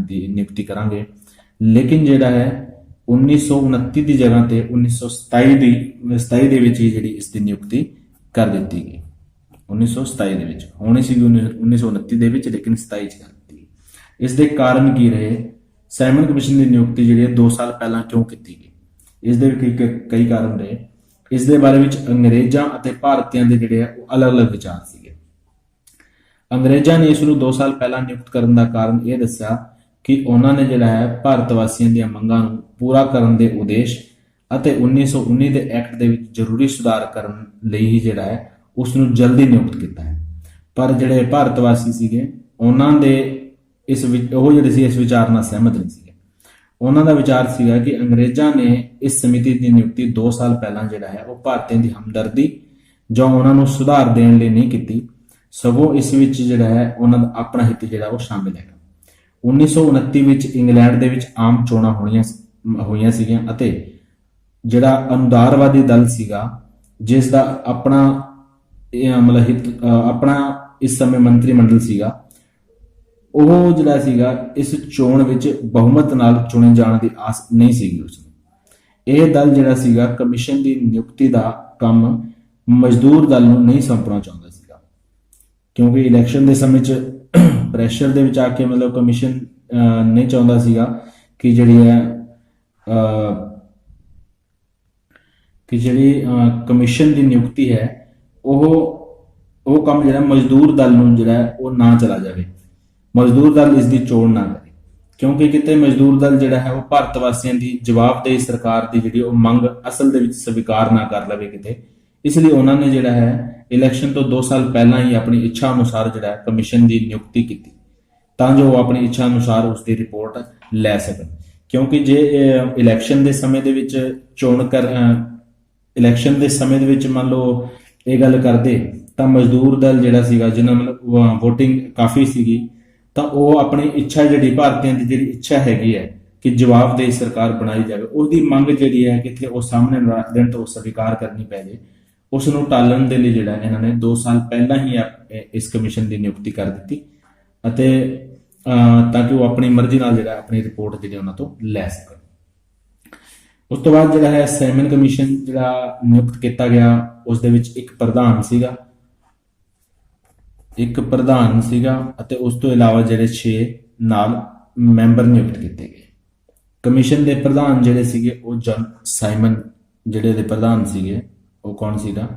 ਦੀ ਨਿਯੁਕਤੀ ਕਰਾਂਗੇ, ਲੇਕਿਨ ਜਿਹੜਾ ਹੈ 1929 ਦੀ ਜਗ੍ਹਾ ਤੇ 1927 ਦੇ ਵਿੱਚ ਹੀ ਜਿਹੜੀ ਇਸ ਦੀ ਨਿਯੁਕਤੀ ਕਰ ਦਿੱਤੀ ਗਈ। 1927 ਦੇ ਵਿੱਚ ਹੋਣੀ ਸੀਗੀ 1929 ਦੇ ਵਿੱਚ, ਲੇਕਿਨ 27 ਚ ਕਰ ਦਿੱਤੀ ਗਈ। ਇਸ ਦੇ ਕਾਰਨ ਕੀ ਰਹੇ? ਸਾਈਮਨ ਕਮਿਸ਼ਨ ਦੀ ਨਿਯੁਕਤੀ ਜਿਹੜੀ ਹੈ 2 ਸਾਲ ਪਹਿਲਾਂ ਕਿਉਂ ਕੀਤੀ ਗਈ? ਇਸ ਦੇ ਕਈ ਕਾਰਨ ਰਹੇ। ਇਸ ਦੇ ਬਾਰੇ ਵਿੱਚ ਅੰਗਰੇਜ਼ਾਂ ਅਤੇ ਭਾਰਤੀਆਂ ਦੇ ਜਿਹੜੇ ਆ ਉਹ ਅਲੱਗ-ਅਲੱਗ ਵਿਚਾਰ ਸੀਗੇ। ਅੰਗਰੇਜ਼ਾਂ ਨੇ ਇਸ ਨੂੰ 2 ਸਾਲ ਪਹਿਲਾਂ ਨਿਯੁਕਤ ਕਰਨ ਦਾ ਕਾਰਨ ਇਹ ਦੱਸਿਆ ਕਿ ਉਹਨਾਂ ਨੇ ਜਿਹੜਾ ਹੈ ਭਾਰਤ ਵਾਸੀਆਂ ਦੀਆਂ ਮੰਗਾਂ ਨੂੰ ਪੂਰਾ ਕਰਨ ਦੇ ਉਦੇਸ਼ ਅਤੇ 1919 ਦੇ ਐਕਟ ਦੇ ਵਿੱਚ ਜ਼ਰੂਰੀ ਸੁਧਾਰ ਕਰਨ ਲਈ ਹੀ ਜਿਹੜਾ ਹੈ ਉਸ ਨੂੰ ਜਲਦੀ ਨਿਯੁਕਤ ਕੀਤਾ ਹੈ। ਪਰ ਜਿਹੜੇ ਭਾਰਤ ਵਾਸੀ ਸੀਗੇ ਉਹਨਾਂ ਦੇ ਇਸ ਵਿੱਚ ਉਹ ਜਿਹੜੇ ਸੀ ਇਸ ਵਿਚਾਰ ਨਾਲ ਸਹਿਮਤ ਨਹੀਂ ਸੀਗੇ। ਉਹਨਾਂ ਦਾ ਵਿਚਾਰ ਸੀਗਾ ਕਿ ਅੰਗਰੇਜ਼ਾਂ ਨੇ ਇਸ ਸਮਿਤੀ ਦੀ ਨਿਯੁਕਤੀ 2 ਸਾਲ ਪਹਿਲਾਂ ਜਿਹੜਾ ਹੈ ਉਹ ਭਾਰਤੀਆਂ ਦੀ ਹਮਦਰਦੀ ਜਾਂ ਉਹਨਾਂ ਨੂੰ ਸੁਧਾਰ ਦੇਣ ਲਈ ਨਹੀਂ ਕੀਤੀ, ਸਗੋਂ ਇਸ ਵਿੱਚ ਜਿਹੜਾ ਹੈ ਉਹਨਾਂ ਦਾ ਆਪਣਾ ਹਿੱਤ ਜਿਹੜਾ ਉਹ ਸ਼ਾਮਿਲ ਹੈਗਾ। 1929 ਵਿੱਚ ਇੰਗਲੈਂਡ ਦੇ ਵਿੱਚ ਆਮ ਚੋਣਾਂ ਹੋਈਆਂ ਸੀਗੀਆਂ ਅਤੇ ਜਿਹੜਾ ਅਨੁਦਾਰਵਾਦੀ ਦਲ ਸੀਗਾ ਜਿਸ ਦਾ ਆਪਣਾ ਆਪਣਾ ਇਸ ਸਮੇਂ ਮੰਤਰੀ ਮੰਡਲ ਸੀਗਾ, ਉਹ ਜਿਹੜਾ ਸੀਗਾ ਇਸ ਚੋਣ ਵਿੱਚ ਬਹੁਮਤ ਨਾਲ ਚੁਣੇ ਜਾਣ ਦੀ ਆਸ ਨਹੀਂ ਸੀਗੀ ਉਸਨੂੰ। ਇਹ ਦਲ ਜਿਹੜਾ ਸੀਗਾ ਕਮਿਸ਼ਨ ਦੀ ਨਿਯੁਕਤੀ ਦਾ ਕੰਮ ਮਜ਼ਦੂਰ ਦਲ ਨੂੰ ਨਹੀਂ ਸੌਂਪਣਾ ਚਾਹੁੰਦਾ ਸੀਗਾ, ਕਿਉਂਕਿ ਇਲੈਕਸ਼ਨ ਦੇ ਸਮੇਂ 'ਚ ਪ੍ਰੈਸ਼ਰ ਦੇ ਵਿੱਚ ਆ ਕੇ ਕਮਿਸ਼ਨ ਨਹੀਂ ਚਾਹੁੰਦਾ ਸੀਗਾ ਕਿ ਜਿਹੜੀ ਕਮਿਸ਼ਨ ਦੀ ਨਿਯੁਕਤੀ ਹੈ ਉਹ ਕੰਮ ਜਿਹੜਾ ਮਜ਼ਦੂਰ ਦਲ ਨੂੰ ਜਿਹੜਾ ਉਹ ਨਾ ਚਲਾ ਜਾਵੇ, ਮਜ਼ਦੂਰ ਦਲ ਇਸ ਦੀ ਚੋਣ ਨਾ ਕਰੇ, ਕਿਉਂਕਿ ਕਿਤੇ ਮਜ਼ਦੂਰ ਦਲ ਜਿਹੜਾ ਹੈ ਉਹ ਭਾਰਤ ਵਾਸੀਆਂ ਦੀ ਜਵਾਬਦੇਹੀ ਸਰਕਾਰ ਦੀ ਜਿਹੜੀ ਉਹ ਮੰਗ ਅਸਲ ਦੇ ਵਿੱਚ ਸਵੀਕਾਰ ਨਾ ਕਰ ਲਵੇ ਕਿਤੇ। ਇਸ ਲਈ ਉਹਨਾਂ ਨੇ ਜਿਹੜਾ ਹੈ ਇਲੈਕਸ਼ਨ ਤੋਂ 2 ਸਾਲ ਪਹਿਲਾਂ ਹੀ ਆਪਣੀ ਇੱਛਾ ਅਨੁਸਾਰ ਜਿਹੜਾ ਕਮਿਸ਼ਨ ਦੀ ਨਿਯੁਕਤੀ ਕੀਤੀ, ਤਾਂ ਜੋ ਉਹ ਆਪਣੀ ਇੱਛਾ ਅਨੁਸਾਰ ਉਸ ਦੀ ਰਿਪੋਰਟ ਲੈ ਸਕਣ। ਕਿਉਂਕਿ ਜੇ ਇਲੈਕਸ਼ਨ ਦੇ ਸਮੇਂ ਦੇ ਵਿੱਚ ਇਲੈਕਸ਼ਨ ਦੇ ਸਮੇਂ ਦੇ ਵਿੱਚ ਮੰਨ ਲਓ ਇਹ ਗੱਲ ਕਰਦੇ ਤਾਂ ਮਜ਼ਦੂਰ ਦਲ ਜਿਹੜਾ ਸੀਗਾ ਜਿਹਨਾਂ ਵੋਟਿੰਗ ਕਾਫੀ ਸੀਗੀ, ਤਾਂ ਉਹ ਆਪਣੀ ਇੱਛਾ ਜਿਹੜੀ ਭਾਰਤੀਆਂ ਦੀ ਜਿਹੜੀ ਇੱਛਾ ਹੈਗੀ ਹੈ ਕਿ ਜਵਾਬਦੇਹੀ ਸਰਕਾਰ ਬਣਾਈ ਜਾਵੇ, ਉਹਦੀ ਮੰਗ ਜਿਹੜੀ ਹੈ ਕਿਤੇ ਉਹ ਸਾਹਮਣੇ ਰੱਖ ਦੇਣ ਤਾਂ ਉਹ ਸਵੀਕਾਰ ਕਰਨੀ ਪੈ ਜੇ, ਉਸ ਨੂੰ ਟਾਲਣ ਦੇ ਲਈ ਜਿਹੜਾ ਇਹਨਾਂ ਨੇ 2 ਸਾਲ ਪਹਿਲਾਂ ਹੀ ਇਸ ਕਮਿਸ਼ਨ ਦੀ ਨਿਯੁਕਤੀ ਕਰ ਦਿੱਤੀ ਅਤੇ ਤਾਂ ਕਿ ਉਹ ਆਪਣੀ ਮਰਜ਼ੀ ਨਾਲ ਜਿਹੜਾ ਆਪਣੀ ਰਿਪੋਰਟ ਜਿਹੜੀ ਉਹਨਾਂ ਤੋਂ ਲੈ ਸਕਣ। ਉਸ ਤੋਂ ਬਾਅਦ ਜਿਹੜਾ ਹੈ ਸਾਈਮਨ ਕਮਿਸ਼ਨ ਜਿਹੜਾ ਨਿਯੁਕਤ ਕੀਤਾ ਗਿਆ ਉਸ ਦੇ ਵਿੱਚ ਇੱਕ ਪ੍ਰਧਾਨ ਸੀਗਾ ਅਤੇ ਉਸ ਤੋਂ ਇਲਾਵਾ ਜਿਹੜੇ 6 ਨਾਲ ਮੈਂਬਰ ਨਿਯੁਕਤ ਕੀਤੇ ਗਏ। ਕਮਿਸ਼ਨ ਦੇ ਪ੍ਰਧਾਨ ਜਿਹੜੇ ਸੀਗੇ ਉਹ ਸਾਈਮਨ ਜਿਹੜੇ ਦੇ ਪ੍ਰਧਾਨ ਸੀਗੇ ਉਹ ਕੌਣ ਸੀਗਾ?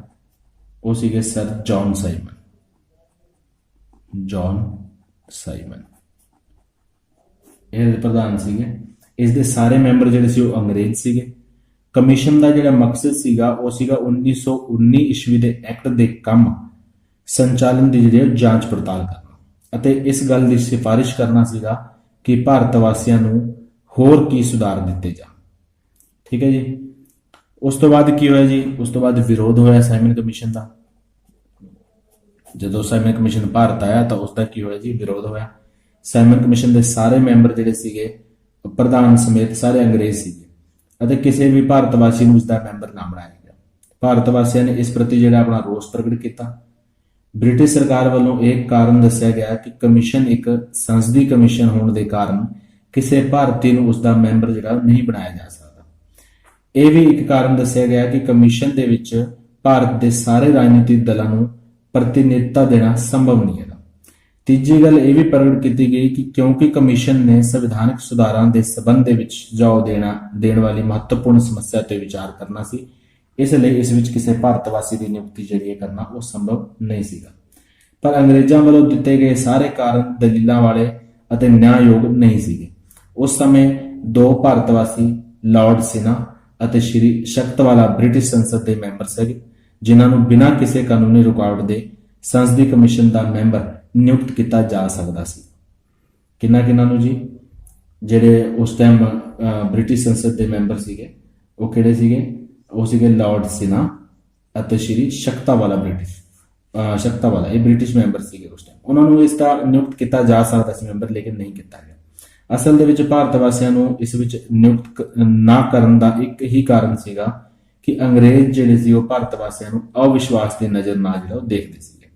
ਉਹ ਸੀਗੇ ਸਰ ਜੌਨ ਸਾਈਮਨ ਇਹ ਪ੍ਰਧਾਨ ਸੀਗੇ। ਇਸ ਦੇ ਸਾਰੇ ਮੈਂਬਰ ਜਿਹੜੇ ਸੀ ਉਹ ਅੰਗਰੇਜ਼ ਸੀਗੇ। ਕਮਿਸ਼ਨ ਦਾ ਜਿਹੜਾ ਮਕਸਦ ਸੀਗਾ ਉਹ ਸੀਗਾ 1919 ਈਸਵੀ ਦੇ ਐਕਟ ਦੇ ਕੰਮ ਸੰਚਾਲਨ ਦੀ ਜਿਹੜੀ ਜਾਂਚ ਪੜਤਾਲ ਕਰਨਾ। ਅਤੇ ਇਸ ਗੱਲ ਦੀ ਸਿਫਾਰਿਸ਼ ਕਰਨਾ ਸੀਗਾ ਕਿ ਭਾਰਤ ਵਾਸੀਆਂ ਨੂੰ ਹੋਰ ਕੀ ਸੁਧਾਰ ਦਿੱਤੇ ਜਾਣ। ਠੀਕ ਹੈ ਜੀ। ਉਸ ਤੋਂ ਬਾਅਦ ਕੀ ਹੋਇਆ ਜੀ? ਉਸ ਤੋਂ ਬਾਅਦ ਵਿਰੋਧ ਹੋਇਆ ਸਾਈਮਨ ਕਮਿਸ਼ਨ ਦਾ। ਜਦੋਂ ਸਾਈਮਨ ਕਮਿਸ਼ਨ ਭਾਰਤ ਆਇਆ ਤਾਂ ਉਸ ਦਾ ਕੀ ਹੋਇਆ ਜੀ? ਵਿਰੋਧ ਹੋਇਆ। ਸਾਈਮਨ ਕਮਿਸ਼ਨ ਦੇ ਸਾਰੇ ਮੈਂਬਰ ਜਿਹੜੇ ਸੀਗੇ, ਪ੍ਰਧਾਨ ਸਮੇਤ ਸਾਰੇ ਅੰਗਰੇਜ਼ ਸੀਗੇ ਅਤੇ ਕਿਸੇ ਵੀ ਭਾਰਤ ਵਾਸੀ ਨੂੰ ਇਸ ਦਾ ਮੈਂਬਰ ਨਾ ਬਣਾਇਆ ਗਿਆ। ਭਾਰਤ ਵਾਸੀਆਂ ਨੇ ਇਸ ਪ੍ਰਤੀ ਜਿਹੜਾ ਆਪਣਾ ਰੋਸ ਪ੍ਰਗਟ ਕੀਤਾ। ਬ੍ਰਿਟਿਸ਼ ਸਰਕਾਰ ਵੱਲੋਂ ਇਹ ਕਾਰਨ ਦੱਸਿਆ ਗਿਆ ਕਿ ਕਮਿਸ਼ਨ ਇੱਕ ਸੰਸਦੀ ਕਮਿਸ਼ਨ ਹੋਣ ਦੇ ਕਾਰਨ ਕਿਸੇ ਭਾਰਤੀ ਨੂੰ ਉਸ ਦਾ ਮੈਂਬਰ ਜਿਹੜਾ ਨਹੀਂ ਬਣਾਇਆ ਜਾ ਸਕਦਾ। ਇਹ ਵੀ ਇੱਕ ਕਾਰਨ ਦੱਸਿਆ ਗਿਆ ਕਿ ਕਮਿਸ਼ਨ ਦੇ ਵਿੱਚ ਭਾਰਤ ਦੇ ਸਾਰੇ ਰਾਜਨੀਤਿਕ ਦਲਾਂ ਨੂੰ ਪ੍ਰਤੀਨਿਧਤਾ ਦੇਣਾ ਸੰਭਵ ਨਹੀਂ ਹੈ। ਤੀਜੀ ਗੱਲ ਇਹ ਵੀ ਪ੍ਰਗਟ ਕੀਤੀ ਗਈ ਕਿ ਕਿਉਂਕਿ ਕਮਿਸ਼ਨ ਨੇ ਸੰਵਿਧਾਨਕ ਸੁਧਾਰਾਂ ਦੇ ਸਬੰਧ ਦੇ ਵਿੱਚ ਸੁਝਾਅ ਦੇਣ ਵਾਲੀ ਮਹੱਤਵਪੂਰਨ ਸਮੱਸਿਆ ਤੇ ਵਿਚਾਰ ਕਰਨਾ ਸੀ, ਇਸ ਲਈ ਇਸ ਵਿੱਚ ਕਿਸੇ ਭਾਰਤ ਵਾਸੀ ਦੀ ਨਿਯੁਕਤੀ ਜਿਹੜੀ ਕਰਨਾ ਉਹ ਸੰਭਵ ਨਹੀਂ ਸੀਗਾ। ਪਰ ਅੰਗਰੇਜ਼ਾਂ ਵੱਲੋਂ ਦਿੱਤੇ ਗਏ ਸਾਰੇ ਕਾਰਨ ਦਲੀਲਾਂ ਵਾਲੇ ਅਤੇ ਨਿਆਂਯੋਗ ਨਹੀਂ ਸੀਗੇ। ਉਸ ਸਮੇਂ ਦੋ ਭਾਰਤ ਵਾਸੀ ਲਾਰਡ ਸਿਨਾ ਅਤੇ ਸ਼੍ਰੀ ਸ਼ਕਤਵਾਲਾ ਬ੍ਰਿਟਿਸ਼ ਸੰਸਦ ਦੇ ਮੈਂਬਰ ਸਨ, ਜਿਨ੍ਹਾਂ ਨੂੰ ਬਿਨਾਂ ਕਿਸੇ ਕਾਨੂੰਨੀ ਰੁਕਾਵਟ ਦੇ ਸੰਸਦੀ ਕਮਿਸ਼ਨ ਦਾ ਮੈਂਬਰ ਨਿਯੁਕਤ ਕੀਤਾ ਜਾ ਸਕਦਾ ਸੀ। ਕਿਹਨਾਂ ਨੂੰ ਜੀ? ਜਿਹੜੇ ਉਸ ਟਾਈਮ ਬ੍ਰਿਟਿਸ਼ ਸੰਸਦ ਦੇ ਮੈਂਬਰ ਸੀਗੇ ਉਹ ਕਿਹੜੇ ਸੀਗੇ? ਉਹ ਸੀਗੇ ਲਾਰਡ ਸਿਨਾ ਅਤੇ ਸ਼੍ਰੀ ਸ਼ਕਤਵਾਲਾ ਸ਼ਕਤਵਾਲਾ, ਇਹ ਬ੍ਰਿਟਿਸ਼ ਮੈਂਬਰ ਸੀਗੇ ਉਸ ਟਾਈਮ। ਉਹਨਾਂ ਨੂੰ ਇਸ ਦਾ ਨਿਯੁਕਤ ਕੀਤਾ ਜਾ ਸਕਦਾ ਸੀ ਮੈਂਬਰ, ਲੇਕਿਨ ਨਹੀਂ ਕੀਤਾ ਗਿਆ। ਅਸਲ ਦੇ ਵਿੱਚ ਭਾਰਤ ਵਾਸੀਆਂ ਨੂੰ ਇਸ ਵਿੱਚ ਨਿਯੁਕਤ ਨਾ ਕਰਨ ਦਾ ਇੱਕ ਹੀ ਕਾਰਨ ਸੀਗਾ ਕਿ ਅੰਗਰੇਜ਼ ਜਿਹੜੇ ਸੀ ਉਹ ਭਾਰਤ ਵਾਸੀਆਂ ਨੂੰ ਅਵਿਸ਼ਵਾਸ ਦੀ ਨਜ਼ਰ ਨਾਲ ਜਿਹੜਾ ਉਹ ਦੇਖਦੇ ਸੀਗੇ।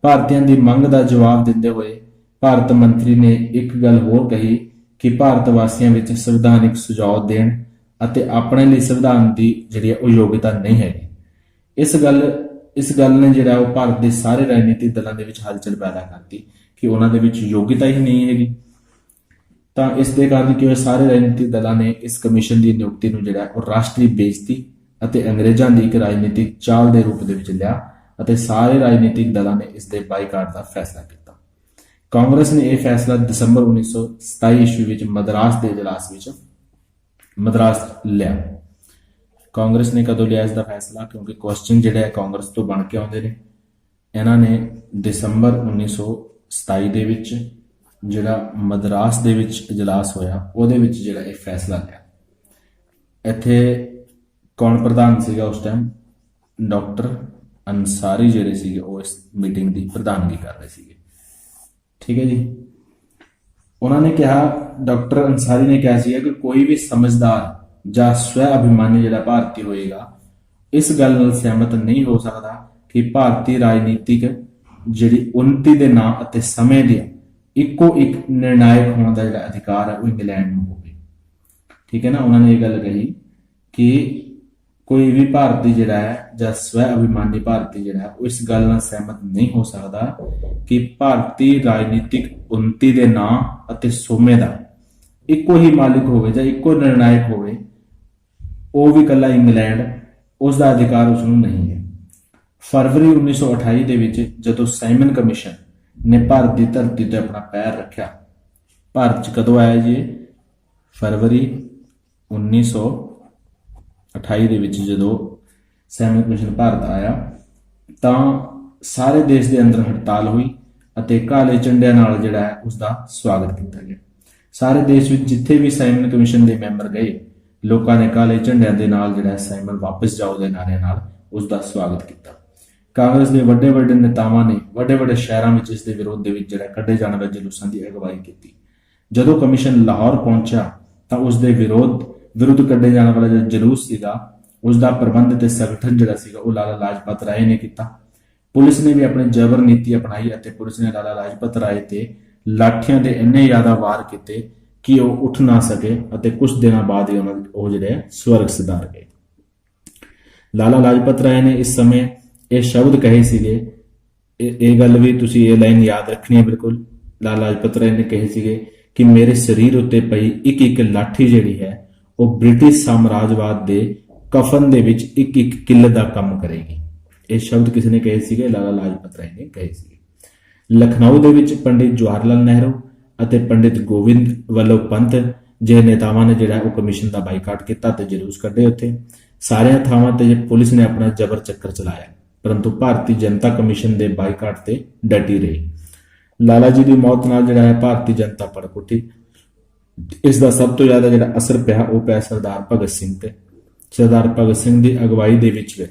ਭਾਰਤੀਆਂ ਦੀ ਮੰਗ ਦਾ ਜਵਾਬ ਦਿੰਦੇ ਹੋਏ ਭਾਰਤ ਮੰਤਰੀ ਨੇ ਇੱਕ ਗੱਲ ਹੋਰ ਕਹੀ ਕਿ ਭਾਰਤ ਵਾਸੀਆਂ ਵਿੱਚ ਸੰਵਿਧਾਨਿਕ ਸੁਝਾਅ ਦੇਣ ਅਤੇ ਆਪਣੇ ਲਈ ਸੰਵਿਧਾਨ ਦੀ ਜਿਹੜੀ ਉਹ ਯੋਗਤਾ ਨਹੀਂ ਹੈਗੀ। ਇਸ ਗੱਲ ਨੇ ਜਿਹੜਾ ਉਹ ਭਾਰਤ ਦੇ ਸਾਰੇ ਰਾਜਨੀਤਿਕ ਦਲਾਂ ਦੇ ਵਿੱਚ ਹਲਚਲ ਪੈਦਾ ਕਰਤੀ ਕਿ ਉਹਨਾਂ ਦੇ ਵਿੱਚ ਯੋਗਤਾ ਹੀ ਨਹੀਂ ਹੈਗੀ। ਤਾਂ ਇਸ ਦੇ ਕਾਰਨ ਕੀ ਹੋਇਆ? ਸਾਰੇ ਰਾਜਨੀਤਿਕ ਦਲਾਂ ਨੇ ਇਸ ਕਮਿਸ਼ਨ ਦੀ ਨਿਯੁਕਤੀ ਨੂੰ ਜਿਹੜਾ ਉਹ ਰਾਸ਼ਟਰੀ ਬੇਇੱਜ਼ਤੀ ਅਤੇ ਅੰਗਰੇਜ਼ਾਂ ਦੀ ਇੱਕ ਰਾਜਨੀਤਿਕ ਚਾਲ ਦੇ ਰੂਪ ਦੇ ਵਿੱਚ ਲਿਆ ਅਤੇ ਸਾਰੇ ਰਾਜਨੀਤਿਕ ਦਲਾਂ ਨੇ ਇਸ ਦੇ ਬਾਈਕਾਟ ਦਾ ਫੈਸਲਾ ਕੀਤਾ। ਕਾਂਗਰਸ ਨੇ ਇਹ ਫੈਸਲਾ ਦਸੰਬਰ 1927 ਈਸਵੀ ਵਿੱਚ ਮਦਰਾਸ ਦੇ ਇਜਲਾਸ ਵਿੱਚ ਲਿਆ। ਕਾਂਗਰਸ ਨੇ ਕਦੋਂ ਲਿਆ ਇਸ ਦਾ ਫੈਸਲਾ? ਕਿਉਂਕਿ ਕੁਐਸਚਨ ਜਿਹੜੇ ਕਾਂਗਰਸ ਤੋਂ ਬਣ ਕੇ ਆਉਂਦੇ ਨੇ। ਇਹਨਾਂ ਨੇ ਦਸੰਬਰ 1927 ਦੇ ਵਿੱਚ ਜਿਹੜਾ ਮਦਰਾਸ ਦੇ ਵਿੱਚ ਇਜਲਾਸ ਹੋਇਆ ਉਹਦੇ ਵਿੱਚ ਜਿਹੜਾ ਇਹ ਫੈਸਲਾ ਲਿਆ। ਇੱਥੇ ਕੌਣ ਪ੍ਰਧਾਨ ਸੀਗਾ ਉਸ ਟਾਈਮ? ਡਾਕਟਰ ਅੰਸਾਰੀ ਜਿਹੜੇ ਸੀਗੇ ਉਹ ਇਸ ਮੀਟਿੰਗ ਦੀ ਪ੍ਰਧਾਨਗੀ ਕਰ ਰਹੇ ਸੀਗੇ। ਠੀਕ ਹੈ ਜੀ। ਉਹਨਾਂ ਨੇ ਕਿਹਾ, ਡਾਕਟਰ ਅੰਸਾਰੀ ਨੇ ਕਿਹਾ ਸੀਗਾ ਕਿ ਕੋਈ ਵੀ ਸਮਝਦਾਰ ਜਾਂ ਸਵੈ ਅਭਿਮਾਨੀ ਜਿਹੜਾ ਭਾਰਤੀ ਹੋਏਗਾ ਇਸ ਗੱਲ ਨਾਲ ਸਹਿਮਤ ਨਹੀਂ ਹੋ ਸਕਦਾ ਕਿ ਭਾਰਤੀ ਰਾਜਨੀਤਿਕ ਜਿਹੜੀ ਉੱਨਤੀ ਦੇ ਨਾਂ ਅਤੇ ਸਮੇਂ ਦੇ ਇੱਕੋ ਇੱਕ ਨਿਰਣਾਇਕ ਹੋਣ ਦਾ ਜਿਹੜਾ ਅਧਿਕਾਰ ਹੈ ਉਹ ਇੰਗਲੈਂਡ ਨੂੰ ਹੋਵੇ। ਠੀਕ ਹੈ ਨਾ। ਉਹਨਾਂ ਨੇ ਇਹ ਗੱਲ ਕਹੀ ਕਿ ਕੋਈ ਵੀ ਭਾਰਤੀ ਜਿਹੜਾ ਹੈ ਜਾਂ ਸਵੈ ਅਭਿਮਾਨੀ ਭਾਰਤੀ ਜਿਹੜਾ ਹੈ ਉਹ ਇਸ ਗੱਲ ਨਾਲ ਸਹਿਮਤ ਨਹੀਂ ਹੋ ਸਕਦਾ ਕਿ ਭਾਰਤੀ ਰਾਜਨੀਤਿਕ ਉੱਨਤੀ ਦੇ ਨਾਂ ਅਤੇ ਸੋਮੇ ਦਾ ਇੱਕੋ ਹੀ ਮਾਲਿਕ ਹੋਵੇ ਜਾਂ ਇੱਕੋ ਨਿਰਣਾਇਕ ਹੋਵੇ, ਉਹ ਵੀ ਇਕੱਲਾ ਇੰਗਲੈਂਡ, ਉਸ ਦਾ ਅਧਿਕਾਰ ਉਸ ਨੂੰ ਨਹੀਂ ਹੈ। ਫਰਵਰੀ 1928 ਦੇ ਵਿੱਚ ਜਦੋਂ ਸਾਈਮਨ ਕਮਿਸ਼ਨ ਨੇ ਭਾਰਤ ਦੀ ਧਰਤੀ ਤੇ ਆਪਣਾ ਪੈਰ ਰੱਖਿਆ, ਭਾਰਤ 'ਚ ਕਦੋਂ ਆਇਆ ਜੀ? ਫਰਵਰੀ 1928 ਦੇ ਵਿੱਚ ਜਦੋਂ ਸਾਈਮਨ ਕਮਿਸ਼ਨ ਭਾਰਤ ਆਇਆ ਤਾਂ ਸਾਰੇ ਦੇਸ਼ ਦੇ ਅੰਦਰ ਹੜਤਾਲ ਹੋਈ ਅਤੇ ਕਾਲੇ ਝੰਡਿਆਂ ਨਾਲ ਜਿਹੜਾ ਹੈ ਉਸ ਦਾ ਸਵਾਗਤ ਕੀਤਾ ਗਿਆ। ਸਾਰੇ ਦੇਸ਼ ਵਿੱਚ ਜਿੱਥੇ ਵੀ ਸਾਈਮਨ ਕਮਿਸ਼ਨ ਦੇ ਮੈਂਬਰ ਗਏ, ਲੋਕਾਂ ਨੇ ਕਾਲੇ ਝੰਡਿਆਂ ਦੇ ਨਾਲ ਜਿਹੜਾ ਸਾਈਮਨ ਵਾਪਸ ਜਾਓ ਦੇ ਨਾਅਰੇ ਨਾਲ ਉਸ ਦਾ ਸਵਾਗਤ ਕੀਤਾ। ਕਾਂਗਰਸ ਦੇ ਵੱਡੇ ਨੇਤਾਵਾਂ ਨੇ ਵੱਡੇ ਸ਼ਹਿਰਾਂ ਵਿੱਚ ਇਸ ਦੇ ਵਿਰੋਧ ਦੇ ਵਿੱਚ ਜਿਹੜਾ ਕੱਢੇ ਜਾਣ ਵਾਲੇ ਜਲੂਸਾਂ ਦੀ ਅਗਵਾਈ ਕੀਤੀ। ਜਦੋਂ ਕਮਿਸ਼ਨ ਲਾਹੌਰ ਪਹੁੰਚਿਆ ਤਾਂ ਉਸ ਦੇ ਵਿਰੁੱਧ ਕੱਢੇ ਜਾਣ ਵਾਲਾ ਜਿਹੜਾ ਜਲੂਸ ਸੀਗਾ ਉਸ ਦਾ ਪ੍ਰਬੰਧ ਤੇ ਸੰਗਠਨ ਜਿਹੜਾ ਸੀਗਾ ਉਹ ਲਾਲਾ ਲਾਜਪਤ ਰਾਏ ਨੇ ਕੀਤਾ। ਪੁਲਿਸ ਨੇ ਵੀ ਆਪਣੀ ਜ਼ਬਰ ਨੀਤੀ ਅਪਣਾਈ ਅਤੇ ਪੁਲਿਸ ਨੇ ਲਾਲਾ ਲਾਜਪਤ ਰਾਏ ਤੇ ਲਾਠੀਆਂ ਦੇ ਇੰਨੇ ਜ਼ਿਆਦਾ ਵਾਰ ਕੀਤੇ ਕਿ ਉਹ ਉੱਠ ਨਾ ਸਕੇ ਅਤੇ ਕੁਝ ਦਿਨਾਂ ਬਾਅਦ ਹੀ ਉਹ ਜਿਹੜੇ ਸਵਰਗ ਸਿਧਾਰ ਗਏ। ਲਾਲਾ ਲਾਜਪਤ ਰਾਏ ਨੇ ਇਸ ਸਮੇਂ ਇਹ ਸ਼ਬਦ ਕਹੇ ਸੀਗੇ, ਇਹ ਗੱਲ ਵੀ ਤੁਸੀਂ ਇਹ ਲਾਈਨ ਯਾਦ ਰੱਖਣੀ ਹੈ ਬਿਲਕੁਲ। ਲਾਲਾ ਲਾਜਪਤ ਰਾਏ ਨੇ ਕਹੇ ਸੀਗੇ ਕਿ ਮੇਰੇ ਸਰੀਰ ਉੱਤੇ ਪਈ ਇੱਕ ਇੱਕ ਲਾਠੀ ਜਿਹੜੀ ਹੈ ਉਹ ਬ੍ਰਿਟਿਸ਼ ਸਾਮਰਾਜਵਾਦ ਦੇ ਕਫਨ ਦੇ ਵਿੱਚ ਇੱਕ ਇੱਕ ਕਿੱਲ ਦਾ ਕੰਮ ਕਰੇਗੀ। ਇਹ ਸ਼ਬਦ ਕਿਸ ਨੇ ਕਹੇ ਸੀਗੇ? ਲਾਲਾ ਲਾਜਪਤ ਰਾਏ ਨੇ ਕਹੇ ਸੀਗੇ। ਲਖਨਊ ਦੇ ਵਿੱਚ ਪੰਡਿਤ ਜਵਾਹਰ ਲਾਲ ਨਹਿਰੂ ਅਤੇ ਪੰਡਿਤ ਗੋਬਿੰਦ ਵੱਲੋਂ ਪੰਤ ਜਿਹੇ ਨੇਤਾਵਾਂ ਨੇ ਜਿਹੜਾ ਉਹ ਕਮਿਸ਼ਨ ਦਾ ਬਾਈਕਾਟ ਕੀਤਾ ਤੇ ਜਲੂਸ ਕੱਢੇ। ਉੱਥੇ ਸਾਰੀਆਂ ਥਾਵਾਂ ਤੇ ਪੁਲਿਸ ਨੇ ਆਪਣਾ ਜ਼ਬਰ ਚੱਕਰ ਚਲਾਇਆ, ਪਰੰਤੂ ਭਾਰਤੀ ਜਨਤਾ ਕਮਿਸ਼ਨ ਦੇ ਬਾਈਕਾਟ ਤੇ ਡਟੀ ਰਹੀ। ਲਾਲਾ ਜੀ ਦੀ ਮੌਤ ਨਾਲ ਜਿਹੜਾ ਹੈ ਭਾਰਤੀ ਜਨਤਾ ਭੜਕ ਉੱਠੀ। ਇਸ ਦਾ ਸਭ ਤੋਂ ਜ਼ਿਆਦਾ ਜਿਹੜਾ ਅਸਰ ਪਿਆ ਉਹ ਪਿਆ ਸਰਦਾਰ ਭਗਤ ਸਿੰਘ ਤੇ। ਸਰਦਾਰ ਭਗਤ ਸਿੰਘ ਦੀ ਅਗਵਾਈ ਦੇ ਵਿੱਚ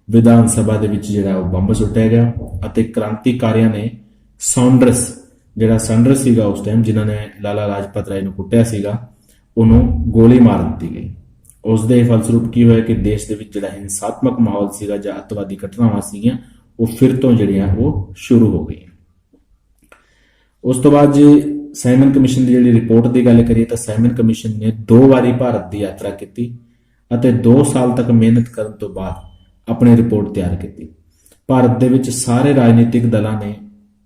ਵਿਧਾਨ ਸਭਾ ਦੇ ਵਿੱਚ ਜਿਹੜਾ ਉਹ ਬੰਬ ਸੁੱਟਿਆ ਗਿਆ ਅਤੇ ਕ੍ਰਾਂਤੀਕਾਰੀਆਂ ਨੇ ਸੌਂਡਰਸ ਸੀਗਾ ਉਸ ਟਾਈਮ, ਜਿਨ੍ਹਾਂ ਨੇ ਲਾਲਾ ਲਾਜਪਤ ਰਾਏ ਨੂੰ ਕੁੱਟਿਆ ਸੀਗਾ, ਉਹਨੂੰ ਗੋਲੀ ਮਾਰ ਦਿੱਤੀ ਗਈ। ਉਸ ਦੇ ਫਲਸਰੂਪ ਕੀ ਹੋਇਆ ਕਿ ਦੇਸ਼ ਦੇ ਵਿੱਚ ਜਿਹੜਾ ਹਿੰਸਾਤਮਕ ਮਾਹੌਲ ਸੀਗਾ ਜਾਂ ਅੱਤਵਾਦੀ ਘਟਨਾਵਾਂ ਸੀਗੀਆਂ ਉਹ ਫਿਰ ਤੋਂ ਜਿਹੜੀਆਂ ਉਹ ਸ਼ੁਰੂ ਹੋ ਗਈਆਂ। ਉਸ ਤੋਂ ਬਾਅਦ ਜੇ ਸਾਈਮਨ ਕਮਿਸ਼ਨ ਦੀ ਜਿਹੜੀ ਰਿਪੋਰਟ ਦੀ ਗੱਲ ਕਰੀਏ ਤਾਂ ਸਾਈਮਨ ਕਮਿਸ਼ਨ ਨੇ 2 ਵਾਰੀ ਭਾਰਤ ਦੀ ਯਾਤਰਾ ਕੀਤੀ ਅਤੇ 2 ਸਾਲ ਤੱਕ ਮਿਹਨਤ ਕਰਨ ਤੋਂ ਬਾਅਦ ਆਪਣੀ ਰਿਪੋਰਟ ਤਿਆਰ ਕੀਤੀ। ਭਾਰਤ ਦੇ ਵਿੱਚ ਸਾਰੇ ਰਾਜਨੀਤਿਕ ਦਲਾਂ ਨੇ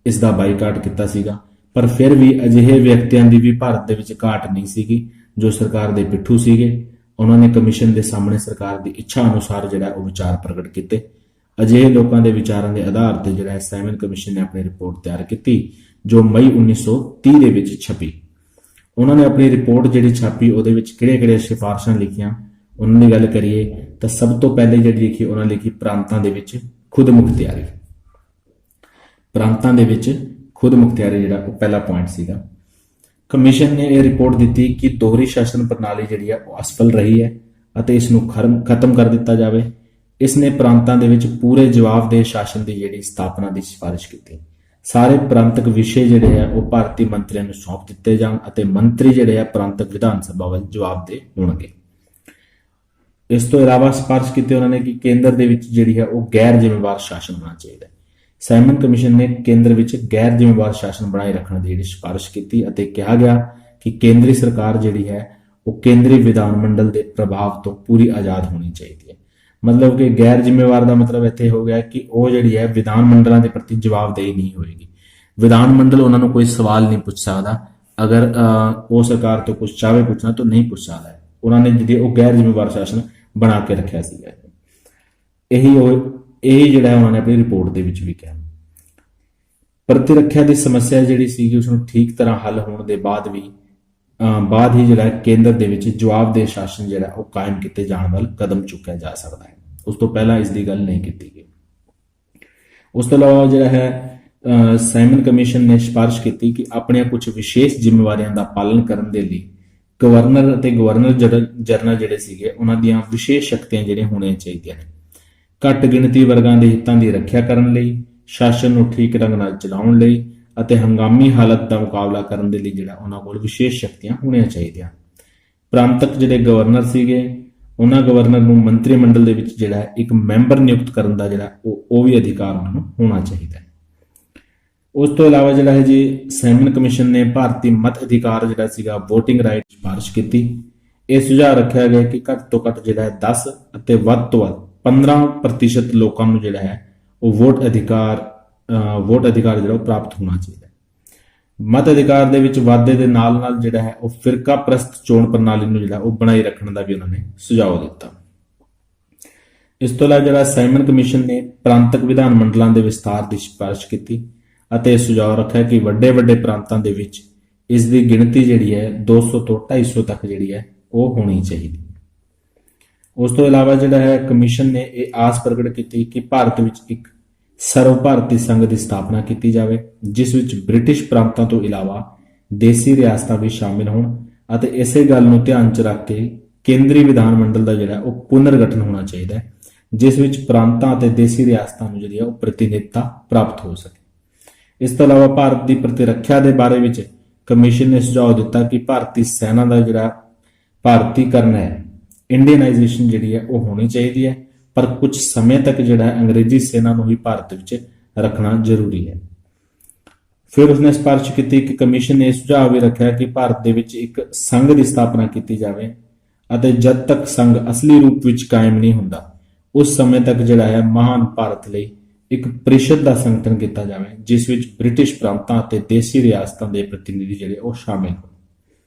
ਇਸ ਦਾ ਬਾਈਕਾਟ ਕੀਤਾ ਸੀਗਾ, ਪਰ ਫਿਰ ਵੀ ਅਜਿਹੇ ਵਿਅਕਤੀਆਂ ਦੀ ਵੀ ਭਾਰਤ ਦੇ ਵਿੱਚ ਘਾਟ ਨਹੀਂ ਸੀਗੀ ਜੋ ਸਰਕਾਰ ਦੇ ਪਿੱਠੂ ਸੀਗੇ। ਉਹਨਾਂ ਨੇ ਕਮਿਸ਼ਨ ਦੇ ਸਾਹਮਣੇ ਸਰਕਾਰ ਦੀ ਇੱਛਾ ਅਨੁਸਾਰ ਜਿਹੜਾ ਉਹ ਵਿਚਾਰ ਪ੍ਰਗਟ ਕੀਤੇ। ਅਜਿਹੇ ਲੋਕਾਂ ਦੇ ਵਿਚਾਰਾਂ ਦੇ ਆਧਾਰ ਤੇ ਜਿਹੜਾ ਸਾਈਮਨ ਕਮਿਸ਼ਨ ਨੇ ਆਪਣੀ ਰਿਪੋਰਟ ਤਿਆਰ ਕੀਤੀ ਜੋ ਮਈ 1930 ਦੇ ਵਿੱਚ ਛਪੀ। ਉਹਨਾਂ ਨੇ ਆਪਣੀ ਰਿਪੋਰਟ ਜਿਹੜੀ ਛਾਪੀ ਉਹਦੇ ਵਿੱਚ ਕਿਹੜੇ-ਕਿਹੜੇ ਸਿਫਾਰਸ਼ਾਂ ਲਿਖੀਆਂ ਉਹਨਾਂ ਦੀ ਗੱਲ ਕਰੀਏ ਤਾਂ ਸਭ ਤੋਂ ਪਹਿਲੇ ਜਿਹੜੀ ਲਿਖੀ ਉਹਨਾਂ ਲਿਖੀ ਪ੍ਰਾਂਤਾਂ ਦੇ ਵਿੱਚ ਖੁਦ ਮੁਖਤਿਆਰੀ। ਪ੍ਰਾਂਤਾਂ ਦੇ ਵਿੱਚ ਖੁਦ ਮੁਖਤਿਆਰੀ ਜਿਹੜਾ ਉਹ ਪਹਿਲਾ ਪੁਆਇੰਟ ਸੀਗਾ। ਕਮਿਸ਼ਨ ਨੇ ਇਹ ਰਿਪੋਰਟ ਦਿੱਤੀ ਕਿ ਦੋਹਰੀ ਸ਼ਾਸਨ ਪ੍ਰਣਾਲੀ ਜਿਹੜੀ ਆ ਉਹ ਅਸਫਲ ਰਹੀ ਹੈ ਅਤੇ ਇਸ ਨੂੰ ਖਤਮ ਕਰ ਦਿੱਤਾ ਜਾਵੇ। ਇਸ ਨੇ ਪ੍ਰਾਂਤਾਂ ਦੇ ਵਿੱਚ ਪੂਰੇ ਜਵਾਬਦੇਹ ਸ਼ਾਸਨ ਦੀ ਜਿਹੜੀ ਸਥਾਪਨਾ ਦੀ ਸਿਫਾਰਿਸ਼ ਕੀਤੀ। ਸਾਰੇ ਪ੍ਰਾਂਤਕ ਵਿਸ਼ੇ ਜਿਹੜੇ ਆ ਉਹ ਭਾਰਤੀ ਮੰਤਰੀਆਂ ਨੂੰ ਸੌਂਪ ਦਿੱਤੇ ਜਾਣ ਅਤੇ ਮੰਤਰੀ ਜਿਹੜੇ ਆ ਪ੍ਰਾਂਤਕ ਵਿਧਾਨ ਸਭਾ ਵੱਲ ਜਵਾਬਦੇਹ ਹੋਣਗੇ। ਇਸ ਤੋਂ ਇਲਾਵਾ ਸਿਫਾਰਿਸ਼ ਕੀਤੀ ਉਹਨਾਂ ਨੇ ਕਿ ਕੇਂਦਰ ਦੇ ਵਿੱਚ ਜਿਹੜੀ ਹੈ ਉਹ ਗੈਰ ਜ਼ਿੰਮੇਵਾਰ ਸ਼ਾਸਨ ਹੋਣਾ ਚਾਹੀਦਾ ਹੈ। ਸਾਈਮਨ ਕਮਿਸ਼ਨ ਨੇ ਕੇਂਦਰ ਵਿੱਚ ਗੈਰ ਜ਼ਿੰਮੇਵਾਰ ਸ਼ਾਸਨ ਬਣਾਏ ਰੱਖਣ ਦੀ ਜਿਹੜੀ ਸਿਫਾਰਿਸ਼ ਕੀਤੀ ਅਤੇ ਕਿਹਾ ਗਿਆ ਕਿ ਕੇਂਦਰੀ ਸਰਕਾਰ ਜਿਹੜੀ ਹੈ ਉਹ ਕੇਂਦਰੀ ਵਿਧਾਨ ਮੰਡਲ ਦੇ ਪ੍ਰਭਾਵ ਤੋਂ ਪੂਰੀ ਆਜ਼ਾਦ ਹੋਣੀ ਚਾਹੀਦੀ ਹੈ। ਮਤਲਬ ਕਿ ਗੈਰ ਜ਼ਿੰਮੇਵਾਰ ਦਾ ਮਤਲਬ ਇੱਥੇ ਹੋ ਗਿਆ ਕਿ ਉਹ ਜਿਹੜੀ ਹੈ ਵਿਧਾਨ ਮੰਡਲਾਂ ਦੇ ਪ੍ਰਤੀ ਜਵਾਬਦੇਹੀ ਨਹੀਂ ਹੋਏਗੀ। ਵਿਧਾਨ ਮੰਡਲ ਉਹਨਾਂ ਨੂੰ ਕੋਈ ਸਵਾਲ ਨਹੀਂ ਪੁੱਛ ਸਕਦਾ, ਅਗਰ ਉਹ ਸਰਕਾਰ ਤੋਂ ਕੁਝ ਚਾਹੇ ਪੁੱਛਣਾ ਤਾਂ ਨਹੀਂ ਪੁੱਛ ਸਕਦਾ ਹੈ। ਉਹਨਾਂ ਨੇ ਜਿਹੜੀ ਉਹ ਗੈਰ ਜ਼ਿੰਮੇਵਾਰ ਸ਼ਾਸਨ ਬਣਾ ਕੇ ਰੱਖਿਆ ਸੀਗਾ। ਇਹੀ ਜਿਹੜਾ ਉਹਨਾਂ ਨੇ ਆਪਣੀ ਰਿਪੋਰਟ ਦੇ ਵਿੱਚ ਵੀ ਕਿਹਾ। ਪ੍ਰਤਿਰੱਖਿਆ ਦੀ ਸਮੱਸਿਆ ਜਿਹੜੀ ਸੀਗੀ ਉਸ ਨੂੰ ਠੀਕ ਤਰ੍ਹਾਂ ਹੱਲ ਹੋਣ ਦੇ ਬਾਅਦ ਹੀ ਜਿਹੜਾ ਕੇਂਦਰ ਦੇ ਵਿੱਚ ਜਵਾਬਦੇਹ ਸ਼ਾਸਨ ਜਿਹੜਾ ਉਹ ਕਾਇਮ ਕੀਤੇ ਜਾਣ ਵੱਲ ਕਦਮ ਚੁੱਕਿਆ ਜਾ ਸਕਦਾ ਹੈ। ਉਸ ਤੋਂ ਪਹਿਲਾਂ ਇਸ ਦੀ ਗੱਲ ਨਹੀਂ ਕੀਤੀ ਗਈ। ਉਸ ਤੋਂ ਇਲਾਵਾ ਜਿਹੜਾ ਹੈ ਸਾਈਮਨ ਕਮਿਸ਼ਨ ਨੇ ਸਿਫਾਰਿਸ਼ ਕੀਤੀ ਕਿ ਆਪਣੀਆਂ ਕੁਝ ਵਿਸ਼ੇਸ਼ ਜ਼ਿੰਮੇਵਾਰੀਆਂ ਦਾ ਪਾਲਣ ਕਰਨ ਦੇ ਲਈ ਗਵਰਨਰ ਅਤੇ ਗਵਰਨਰ ਜਨਰਲ ਜਿਹੜੇ ਸੀਗੇ ਉਹਨਾਂ ਦੀਆਂ ਵਿਸ਼ੇਸ਼ ਸ਼ਕਤੀਆਂ ਜਿਹੜੀਆਂ ਹੋਣੀਆਂ ਚਾਹੀਦੀਆਂ ਨੇ। ਘੱਟ ਗਿਣਤੀ ਵਰਗਾਂ ਦੇ ਹਿੱਤਾਂ ਦੀ ਰੱਖਿਆ ਕਰਨ ਲਈ, ਸ਼ਾਸਨ ਨੂੰ ਠੀਕ ਢੰਗ ਨਾਲ ਚਲਾਉਣ ਲਈ ਅਤੇ ਹੰਗਾਮੀ ਹਾਲਤ ਦਾ ਮੁਕਾਬਲਾ ਕਰਨ ਦੇ ਲਈ ਜਿਹੜਾ ਉਹਨਾਂ ਕੋਲ ਵਿਸ਼ੇਸ਼ ਸ਼ਕਤੀਆਂ ਹੋਣੀਆਂ ਚਾਹੀਦੀਆਂ। ਪ੍ਰਾਂਤਕ ਜਿਹੜੇ ਗਵਰਨਰ ਸੀਗੇ ਉਹਨਾਂ ਗਵਰਨਰ ਨੂੰ ਮੰਤਰੀ ਮੰਡਲ ਦੇ ਵਿੱਚ ਜਿਹੜਾ ਇੱਕ ਮੈਂਬਰ ਨਿਯੁਕਤ ਕਰਨ ਦਾ ਜਿਹੜਾ ਉਹ ਵੀ ਅਧਿਕਾਰ ਉਹਨਾਂ ਨੂੰ ਹੋਣਾ ਚਾਹੀਦਾ ਹੈ। ਉਸ ਤੋਂ ਇਲਾਵਾ ਜਿਹੜਾ ਹੈ ਜੀ ਸਾਈਮਨ ਕਮਿਸ਼ਨ ਨੇ ਭਾਰਤੀ ਮਤ ਅਧਿਕਾਰ ਜਿਹੜਾ ਸੀਗਾ VOTING ਰਾਈਟ ਸਿਫਾਰਿਸ਼ ਕੀਤੀ। ਇਹ ਸੁਝਾਅ ਰੱਖਿਆ ਗਿਆ ਕਿ ਘੱਟ ਤੋਂ ਘੱਟ ਜਿਹੜਾ ਹੈ 10 ਅਤੇ ਵੱਧ ਤੋਂ ਵੱਧ 15% ਲੋਕਾਂ ਨੂੰ ਜਿਹੜਾ ਹੈ ਉਹ ਵੋਟ ਅਧਿਕਾਰ ਜਿਹੜਾ ਉਹ ਪ੍ਰਾਪਤ ਹੋਣਾ ਚਾਹੀਦਾ ਹੈ। ਮਤ ਅਧਿਕਾਰ ਦੇ ਵਿੱਚ ਵਾਧੇ ਦੇ ਨਾਲ ਜਿਹੜਾ ਹੈ ਉਹ ਫਿਰਕਾ ਪ੍ਰਸਤ ਚੋਣ ਪ੍ਰਣਾਲੀ ਨੂੰ ਜਿਹੜਾ ਉਹ ਬਣਾਈ ਰੱਖਣ ਦਾ ਵੀ ਉਹਨਾਂ ਨੇ ਸੁਝਾਅ ਦਿੱਤਾ। ਇਸ ਤੋਂ ਇਲਾਵਾ ਜਿਹੜਾ ਸਾਈਮਨ ਕਮਿਸ਼ਨ ਨੇ ਪ੍ਰਾਂਤਕ ਵਿਧਾਨ ਮੰਡਲਾਂ ਦੇ ਵਿਸਥਾਰ ਦੀ ਸਿਫਾਰਿਸ਼ ਕੀਤੀ ਅਤੇ ਇਹ ਸੁਝਾਅ ਰੱਖਿਆ ਕਿ ਵੱਡੇ ਪ੍ਰਾਂਤਾਂ ਦੇ ਵਿੱਚ ਇਸ ਦੀ ਗਿਣਤੀ ਜਿਹੜੀ ਹੈ 200 ਤੋਂ 250 ਤੱਕ ਜਿਹੜੀ ਹੈ ਉਹ ਹੋਣੀ ਚਾਹੀਦੀ। ਉਸ ਤੋਂ ਇਲਾਵਾ ਜਿਹੜਾ ਹੈ ਕਮਿਸ਼ਨ ਨੇ ਇਹ ਆਸ ਪ੍ਰਗਟ ਕੀਤੀ ਕਿ ਭਾਰਤ ਵਿੱਚ ਇੱਕ ਸਰਵ ਭਾਰਤੀ ਸੰਘ ਦੀ ਸਥਾਪਨਾ ਕੀਤੀ ਜਾਵੇ ਜਿਸ ਵਿੱਚ ਬ੍ਰਿਟਿਸ਼ ਪ੍ਰਾਂਤਾਂ ਤੋਂ ਇਲਾਵਾ ਦੇਸੀ ਰਿਆਸਤਾਂ ਵੀ ਸ਼ਾਮਿਲ ਹੋਣ ਅਤੇ ਇਸੇ ਗੱਲ ਨੂੰ ਧਿਆਨ 'ਚ ਰੱਖ ਕੇ ਕੇਂਦਰੀ ਵਿਧਾਨ ਮੰਡਲ ਦਾ ਜਿਹੜਾ ਉਹ ਪੁਨਰਗਠਨ ਹੋਣਾ ਚਾਹੀਦਾ ਹੈ ਜਿਸ ਵਿੱਚ ਪ੍ਰਾਂਤਾਂ ਅਤੇ ਦੇਸੀ ਰਿਆਸਤਾਂ ਨੂੰ ਜਿਹੜੀ ਉਹ ਪ੍ਰਤੀਨਿਧਤਾ ਪ੍ਰਾਪਤ ਹੋ ਸਕੇ। ਇਸ ਤੋਂ ਇਲਾਵਾ ਭਾਰਤ ਦੀ ਪ੍ਰਤਿਰੱਖਿਆ ਦੇ ਬਾਰੇ ਵਿੱਚ ਕਮਿਸ਼ਨ ਨੇ ਸੁਝਾਅ ਦਿੱਤਾ ਕਿ ਭਾਰਤੀ ਸੈਨਾ ਦਾ ਜਿਹੜਾ ਭਾਰਤੀਕਰਨ ਹੈ, ਇੰਡੀਅਨਾਈਜੇਸ਼ਨ ਜਿਹੜੀ ਹੈ ਉਹ ਹੋਣੀ ਚਾਹੀਦੀ ਹੈ, ਪਰ ਕੁਝ ਸਮੇਂ ਤੱਕ ਜਿਹੜਾ ਅੰਗਰੇਜ਼ੀ ਸੈਨਾ ਨੂੰ ਹੀ ਭਾਰਤ ਵਿੱਚ ਰੱਖਣਾ ਜ਼ਰੂਰੀ ਹੈ। ਫਿਰ ਉਸਨੇ ਸਿਫਾਰਿਸ਼ ਕੀਤੀ ਕਿ ਕਮਿਸ਼ਨ ਨੇ ਸੁਝਾਅ ਵੀ ਰੱਖਿਆ ਕਿ ਭਾਰਤ ਦੇ ਵਿੱਚ ਇੱਕ ਸੰਘ ਦੀ ਸਥਾਪਨਾ ਕੀਤੀ ਜਾਵੇ ਅਤੇ ਜਦ ਤੱਕ ਸੰਘ ਅਸਲੀ ਰੂਪ ਵਿੱਚ ਕਾਇਮ ਨਹੀਂ ਹੁੰਦਾ ਉਸ ਸਮੇਂ ਤੱਕ ਜਿਹੜਾ ਹੈ ਮਹਾਨ ਭਾਰਤ ਲਈ ਇੱਕ ਪ੍ਰੀਸ਼ਦ ਦਾ ਸੰਗਠਨ ਕੀਤਾ ਜਾਵੇ ਜਿਸ ਵਿੱਚ ਬ੍ਰਿਟਿਸ਼ ਪ੍ਰਾਂਤਾਂ ਅਤੇ ਦੇਸੀ ਰਿਆਸਤਾਂ ਦੇ ਪ੍ਰਤੀਨਿਧੀ ਜਿਹੜੇ ਉਹ ਸ਼ਾਮਿਲ ਹੋਣ।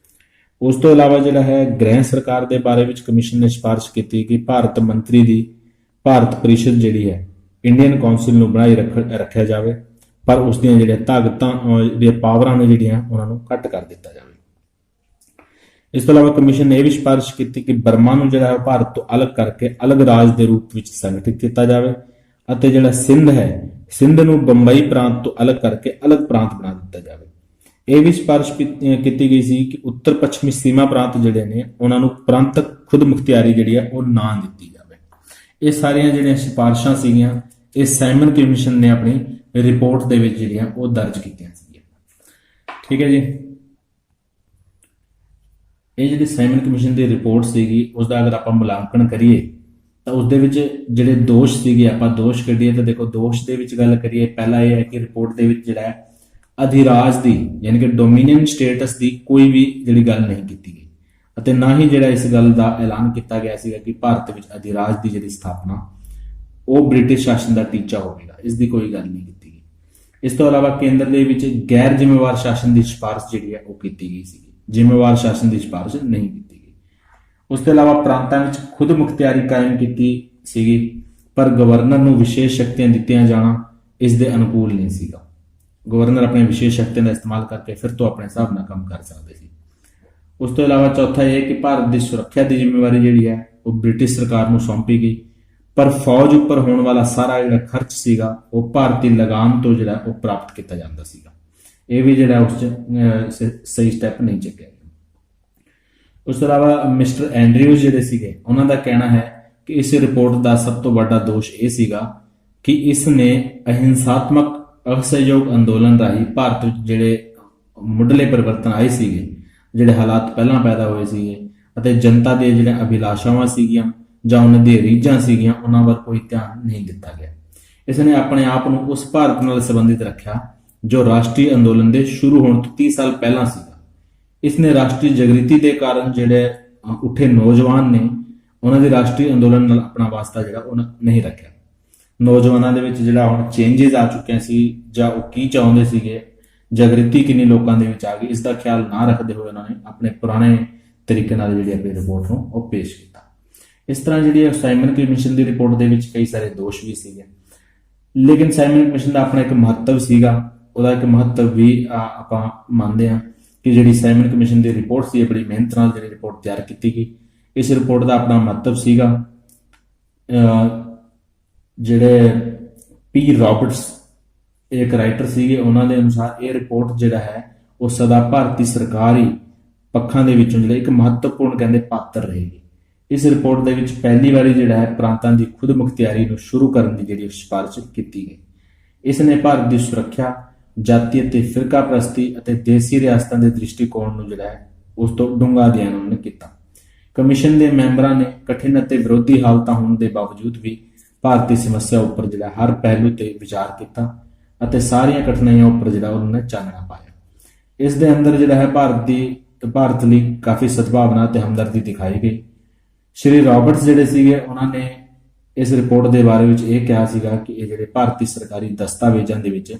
ਉਸ ਤੋਂ ਇਲਾਵਾ ਜਿਹੜਾ ਹੈ ਗ੍ਰਹਿ ਸਰਕਾਰ ਦੇ ਬਾਰੇ ਵਿੱਚ ਕਮਿਸ਼ਨ ਨੇ ਸਿਫਾਰਿਸ਼ ਕੀਤੀ ਕਿ ਭਾਰਤ ਮੰਤਰੀ ਦੀ ਭਾਰਤ ਪ੍ਰੀਸ਼ਦ ਜਿਹੜੀ ਹੈ ਇੰਡੀਅਨ ਕਾਉਂਸਲ ਨੂੰ ਬਣਾਈ ਰੱਖਿਆ ਜਾਵੇ, ਪਰ ਉਸ ਦੀਆਂ ਜਿਹੜੀਆਂ ਤਾਕਤਾਂ ਜਿਹੜੀਆਂ ਪਾਵਰਾਂ ਨੇ ਜਿਹੜੀਆਂ ਉਹਨਾਂ ਨੂੰ ਘੱਟ ਕਰ ਦਿੱਤਾ ਜਾਵੇ। ਇਸ ਤੋਂ ਇਲਾਵਾ ਕਮਿਸ਼ਨ ਨੇ ਇਹ ਵੀ ਸਿਫਾਰਿਸ਼ ਕੀਤੀ ਕਿ ਬਰਮਾ ਨੂੰ ਜਿਹੜਾ ਭਾਰਤ ਤੋਂ ਅਲੱਗ ਕਰਕੇ ਅਲੱਗ ਰਾਜ ਦੇ ਰੂਪ ਵਿੱਚ ਸੰਗਠਿਤ ਕੀਤਾ ਜਾਵੇ ਅਤੇ ਜਿਹੜਾ ਸਿੰਧ ਹੈ ਸਿੰਧ ਨੂੰ ਬੰਬਈ ਪ੍ਰਾਂਤ ਤੋਂ ਅਲੱਗ ਕਰਕੇ ਅਲੱਗ ਪ੍ਰਾਂਤ ਬਣਾ ਦਿੱਤਾ ਜਾਵੇ। ਇਹ ਵੀ ਸਿਫਾਰਿਸ਼ ਕੀਤੀ ਗਈ ਸੀ ਕਿ ਉੱਤਰ ਪੱਛਮੀ ਸੀਮਾ ਪ੍ਰਾਂਤ ਜਿਹੜੇ ਨੇ ਉਹਨਾਂ ਨੂੰ ਪ੍ਰਾਂਤਕ ਖੁਦ ਮੁਖਤਿਆਰੀ ਜਿਹੜੀ ਆ ਉਹ ਨਾ ਦਿੱਤੀ ਜਾਵੇ। ਇਹ ਸਾਰੀਆਂ ਜਿਹੜੀਆਂ ਸਿਫਾਰਿਸ਼ਾਂ ਸੀਗੀਆਂ ਇਹ ਸਾਈਮਨ ਕਮਿਸ਼ਨ ਨੇ ਆਪਣੀ ਰਿਪੋਰਟ ਦੇ ਵਿੱਚ ਜਿਹੜੀਆਂ ਉਹ ਦਰਜ ਕੀਤੀਆਂ ਸੀਗੀਆਂ। ਠੀਕ ਹੈ ਜੀ, ਇਹ ਜਿਹੜੀ ਸਾਈਮਨ ਕਮਿਸ਼ਨ ਦੀ ਰਿਪੋਰਟ ਸੀਗੀ ਉਸ ਦਾ ਅਗਰ ਆਪਾਂ ਮੁਲਾਂਕਣ ਕਰੀਏ ਤਾਂ ਉਸ ਦੇ ਵਿੱਚ ਜਿਹੜੇ ਦੋਸ਼ ਸੀਗੇ, ਆਪਾਂ ਦੋਸ਼ ਕੱਢੀਏ ਤਾਂ ਦੇਖੋ ਦੋਸ਼ ਦੇ ਵਿੱਚ ਗੱਲ ਕਰੀਏ, ਪਹਿਲਾ ਇਹ ਹੈ ਕਿ ਰਿਪੋਰਟ ਦੇ ਵਿੱਚ ਜਿਹੜਾ ਹੈ ਅਧਿਰਾਜ ਦੀ ਯਾਨੀ ਕਿ ਡੋਮੀਨੀਅਨ ਸਟੇਟਸ ਦੀ ਕੋਈ ਵੀ ਜਿਹੜੀ ਗੱਲ ਨਹੀਂ ਕੀਤੀ ਗਈ ਅਤੇ ਨਾ ਹੀ ਜਿਹੜਾ ਇਸ ਗੱਲ ਦਾ ਐਲਾਨ ਕੀਤਾ ਗਿਆ ਸੀਗਾ ਕਿ ਭਾਰਤ ਵਿੱਚ ਅਧਿਰਾਜ ਦੀ ਜਿਹੜੀ ਸਥਾਪਨਾ ਉਹ ਬ੍ਰਿਟਿਸ਼ ਸ਼ਾਸਨ ਦਾ ਟੀਚਾ ਹੋਵੇਗਾ, ਇਸ ਦੀ ਕੋਈ ਗੱਲ ਨਹੀਂ ਕੀਤੀ ਗਈ। ਇਸ ਤੋਂ ਇਲਾਵਾ ਕੇਂਦਰ ਦੇ ਵਿੱਚ ਗੈਰ ਜ਼ਿੰਮੇਵਾਰ ਸ਼ਾਸਨ ਦੀ ਸਿਫਾਰਿਸ਼ ਜਿਹੜੀ ਹੈ ਉਹ ਕੀਤੀ ਗਈ ਸੀ, ਜ਼ਿੰਮੇਵਾਰ ਸ਼ਾਸਨ ਦੀ ਸਿਫਾਰਿਸ਼ ਨਹੀਂ ਕੀਤੀ ਗਈ। ਉਸ ਤੋਂ ਇਲਾਵਾ ਪ੍ਰਾਂਤਾਂ ਵਿੱਚ ਖੁਦ ਮੁਖਤਿਆਰੀ ਕਾਇਮ ਕੀਤੀ ਸੀਗੀ ਪਰ ਗਵਰਨਰ ਨੂੰ ਵਿਸ਼ੇਸ਼ ਸ਼ਕਤੀਆਂ ਦਿੱਤੀਆਂ ਜਾਣਾ ਇਸ ਦੇ ਅਨੁਕੂਲ ਨਹੀਂ ਸੀਗਾ। ਗਵਰਨਰ ਆਪਣੀਆਂ ਵਿਸ਼ੇਸ਼ ਸ਼ਕਤੀਆਂ ਦਾ ਇਸਤੇਮਾਲ ਕਰਕੇ ਫਿਰ ਤੋਂ ਆਪਣੇ ਹਿਸਾਬ ਨਾਲ ਕੰਮ ਕਰ ਸਕਦੇ ਸੀ। ਉਸ ਤੋਂ ਇਲਾਵਾ ਚੌਥਾ ਇਹ ਕਿ ਭਾਰਤ ਦੀ ਸੁਰੱਖਿਆ ਦੀ ਜ਼ਿੰਮੇਵਾਰੀ ਜਿਹੜੀ ਹੈ ਉਹ ਬ੍ਰਿਟਿਸ਼ ਸਰਕਾਰ ਨੂੰ ਸੌਂਪੀ ਗਈ ਪਰ ਫੌਜ ਉੱਪਰ ਹੋਣ ਵਾਲਾ ਸਾਰਾ ਜਿਹੜਾ ਖਰਚ ਸੀਗਾ ਉਹ ਭਾਰਤੀ ਲਗਾਨ ਤੋਂ ਜਿਹੜਾ ਉਹ ਪ੍ਰਾਪਤ ਕੀਤਾ ਜਾਂਦਾ ਸੀਗਾ। ਇਹ ਵੀ ਜਿਹੜਾ ਉਸ 'ਚ ਸਹੀ ਸਟੈਪ ਨਹੀਂ ਚੱਕਿਆ ਗਿਆ। ਉਸ ਤੋਂ ਇਲਾਵਾ ਮਿਸਟਰ ਐਂਡਰਿਊਜ਼ ਜਿਹੜੇ ਸੀਗੇ ਉਹਨਾਂ ਦਾ ਕਹਿਣਾ ਹੈ ਕਿ ਇਸ ਰਿਪੋਰਟ ਦਾ ਸਭ ਤੋਂ ਵੱਡਾ ਦੋਸ਼ ਇਹ ਸੀਗਾ ਕਿ ਇਸ ਨੇ ਅਹਿੰਸਾਤਮਕ ਅਸਹਿਯੋਗ ਅੰਦੋਲਨ ਰਾਹੀਂ ਭਾਰਤ ਵਿੱਚ ਜਿਹੜੇ ਮੁੱਢਲੇ ਪਰਿਵਰਤਨ ਆਏ ਸੀਗੇ, ਜਿਹੜੇ ਹਾਲਾਤ ਪਹਿਲਾਂ ਪੈਦਾ ਹੋਏ ਸੀਗੇ ਅਤੇ ਜਨਤਾ ਦੇ ਜਿਹੜੇ ਅਭਿਲਾਸ਼ਾਵਾਂ ਸੀਗੀਆਂ ਜਾਂ ਉਹਨਾਂ ਦੀਆਂ ਰੀਝਾਂ ਸੀਗੀਆਂ ਉਹਨਾਂ ਵੱਲ ਕੋਈ ਧਿਆਨ ਨਹੀਂ ਦਿੱਤਾ ਗਿਆ। ਇਸ ਨੇ ਆਪਣੇ ਆਪ ਨੂੰ ਉਸ ਭਾਰਤ ਨਾਲ ਸੰਬੰਧਿਤ ਰੱਖਿਆ ਜੋ ਰਾਸ਼ਟਰੀ ਅੰਦੋਲਨ ਦੇ ਸ਼ੁਰੂ ਹੋਣ ਤੋਂ 30 ਸਾਲ ਪਹਿਲਾਂ ਸੀਗਾ। ਇਸ ਨੇ ਰਾਸ਼ਟਰੀ ਜਾਗ੍ਰਿਤੀ ਦੇ ਕਾਰਨ ਜਿਹੜੇ ਉੱਠੇ ਨੌਜਵਾਨ ਨੇ ਉਹਨਾਂ ਦੇ ਰਾਸ਼ਟਰੀ ਅੰਦੋਲਨ ਨਾਲ ਆਪਣਾ ਵਾਸਤਾ ਜਿਹੜਾ ਉਹ ਨਹੀਂ ਰੱਖਿਆ। ਨੌਜਵਾਨਾਂ ਦੇ ਵਿੱਚ ਜਿਹੜਾ ਹੁਣ ਚੇਂਜਸ ਆ ਚੁੱਕੇ ਸੀ ਜਾਂ ਉਹ ਕੀ ਚਾਹੁੰਦੇ ਸੀਗੇ, ਜਾਗ੍ਰਿਤੀ ਕਿੰਨੀ ਲੋਕਾਂ ਦੇ ਵਿੱਚ ਆ ਗਈ, ਇਸ ਦਾ ਖਿਆਲ ਨਾ ਰੱਖਦੇ ਹੋਏ ਉਹਨਾਂ ਨੇ ਆਪਣੇ ਪੁਰਾਣੇ ਤਰੀਕੇ ਨਾਲ ਜਿਹੜੀ ਆਪਣੀ ਰਿਪੋਰਟ ਨੂੰ ਉਹ ਪੇਸ਼ ਕੀਤਾ। ਇਸ ਤਰ੍ਹਾਂ ਜਿਹੜੀ ਸਾਈਮਨ ਕਮਿਸ਼ਨ ਦੀ ਰਿਪੋਰਟ ਦੇ ਵਿੱਚ ਕਈ ਸਾਰੇ ਦੋਸ਼ ਵੀ ਸੀਗੇ, ਲੇਕਿਨ ਸਾਈਮਨ ਕਮਿਸ਼ਨ ਦਾ ਆਪਣਾ ਇੱਕ ਮਹੱਤਵ ਸੀਗਾ। ਉਹਦਾ ਇੱਕ ਮਹੱਤਵ ਵੀ ਆਪਾਂ ਮੰਨਦੇ ਹਾਂ ਕਿ ਜਿਹੜੀ ਸਾਈਮਨ ਕਮਿਸ਼ਨ ਦੀ ਰਿਪੋਰਟ ਸੀ ਬੜੀ ਮਿਹਨਤ ਨਾਲ ਜਿਹੜੀ ਰਿਪੋਰਟ ਤਿਆਰ ਕੀਤੀ ਗਈ। ਇਸ ਰਿਪੋਰਟ ਦਾ ਆਪਣਾ ਮਹੱਤਵ ਸੀਗਾ। ਜਿਹੜੇ ਪੀ ਰਾਬਰਟਸ ਇੱਕ ਰਾਈਟਰ ਸੀਗੇ ਉਹਨਾਂ ਦੇ ਅਨੁਸਾਰ ਇਹ ਰਿਪੋਰਟ ਜਿਹੜਾ ਹੈ ਉਹ ਸਦਾ ਭਾਰਤੀ ਸਰਕਾਰੀ ਪੱਖਾਂ ਦੇ ਵਿੱਚੋਂ ਜਿਹੜਾ ਇੱਕ ਮਹੱਤਵਪੂਰਨ ਕਹਿੰਦੇ ਪਾਤਰ ਰਹੇਗੀ। ਇਸ ਰਿਪੋਰਟ ਦੇ ਵਿੱਚ ਪਹਿਲੀ ਵਾਰੀ ਜਿਹੜਾ ਹੈ ਪ੍ਰਾਂਤਾਂ ਦੀ ਖੁਦ ਮੁਖਤਿਆਰੀ ਨੂੰ ਸ਼ੁਰੂ ਕਰਨ ਦੀ ਜਿਹੜੀ ਸਿਫਾਰਿਸ਼ ਕੀਤੀ ਗਈ। ਇਸ ਨੇ ਭਾਰਤ ਦੀ ਸੁਰੱਖਿਆ, ਜਾਤੀ ਅਤੇ ਫਿਰਕਾ ਪ੍ਰਸਤੀ ਅਤੇ ਦੇਸੀ ਰਿਆਸਤਾਂ ਦੇ ਦ੍ਰਿਸ਼ਟੀਕੋਣ ਨੂੰ ਜਿਹੜਾ ਹੈ ਉਸ ਤੋਂ ਡੂੰਘਾ ਅਧਿਐਨ ਕੀਤਾ। ਕਮਿਸ਼ਨ ਦੇ ਮੈਂਬਰਾਂ ਨੇ ਕਠਿਨ ਅਤੇ ਵਿਰੋਧੀ ਹਾਲਤਾਂ ਹੋਣ ਦੇ ਬਾਵਜੂਦ ਵੀ ਭਾਰਤੀ ਸਮੱਸਿਆ ਉੱਪਰ ਜਿਹੜਾ ਹਰ ਪਹਿਲੂ ਤੇ ਵਿਚਾਰ ਕੀਤਾ ਅਤੇ ਸਾਰੀਆਂ ਕਠਿਨਾਈਆਂ ਉੱਪਰ ਜਿਹੜਾ ਉਹਨਾਂ ਨੇ ਚਾਨਣਾ ਪਾਇਆ। ਇਸ ਦੇ ਅੰਦਰ ਜਿਹੜਾ ਹੈ ਭਾਰਤ ਲਈ ਕਾਫੀ ਸਦਭਾਵਨਾ ਤੇ ਹਮਦਰਦੀ ਦਿਖਾਈ ਗਈ। ਸ਼੍ਰੀ ਰਾਬਰਟਸ ਜਿਹੜੇ ਸੀਗੇ ਉਹਨਾਂ ਨੇ ਇਸ ਰਿਪੋਰਟ ਦੇ ਬਾਰੇ ਵਿੱਚ ਇਹ ਕਿਹਾ ਸੀਗਾ ਕਿ ਇਹ ਜਿਹੜੇ ਭਾਰਤੀ ਸਰਕਾਰੀ ਦਸਤਾਵੇਜ਼ਾਂ ਦੇ ਵਿੱਚ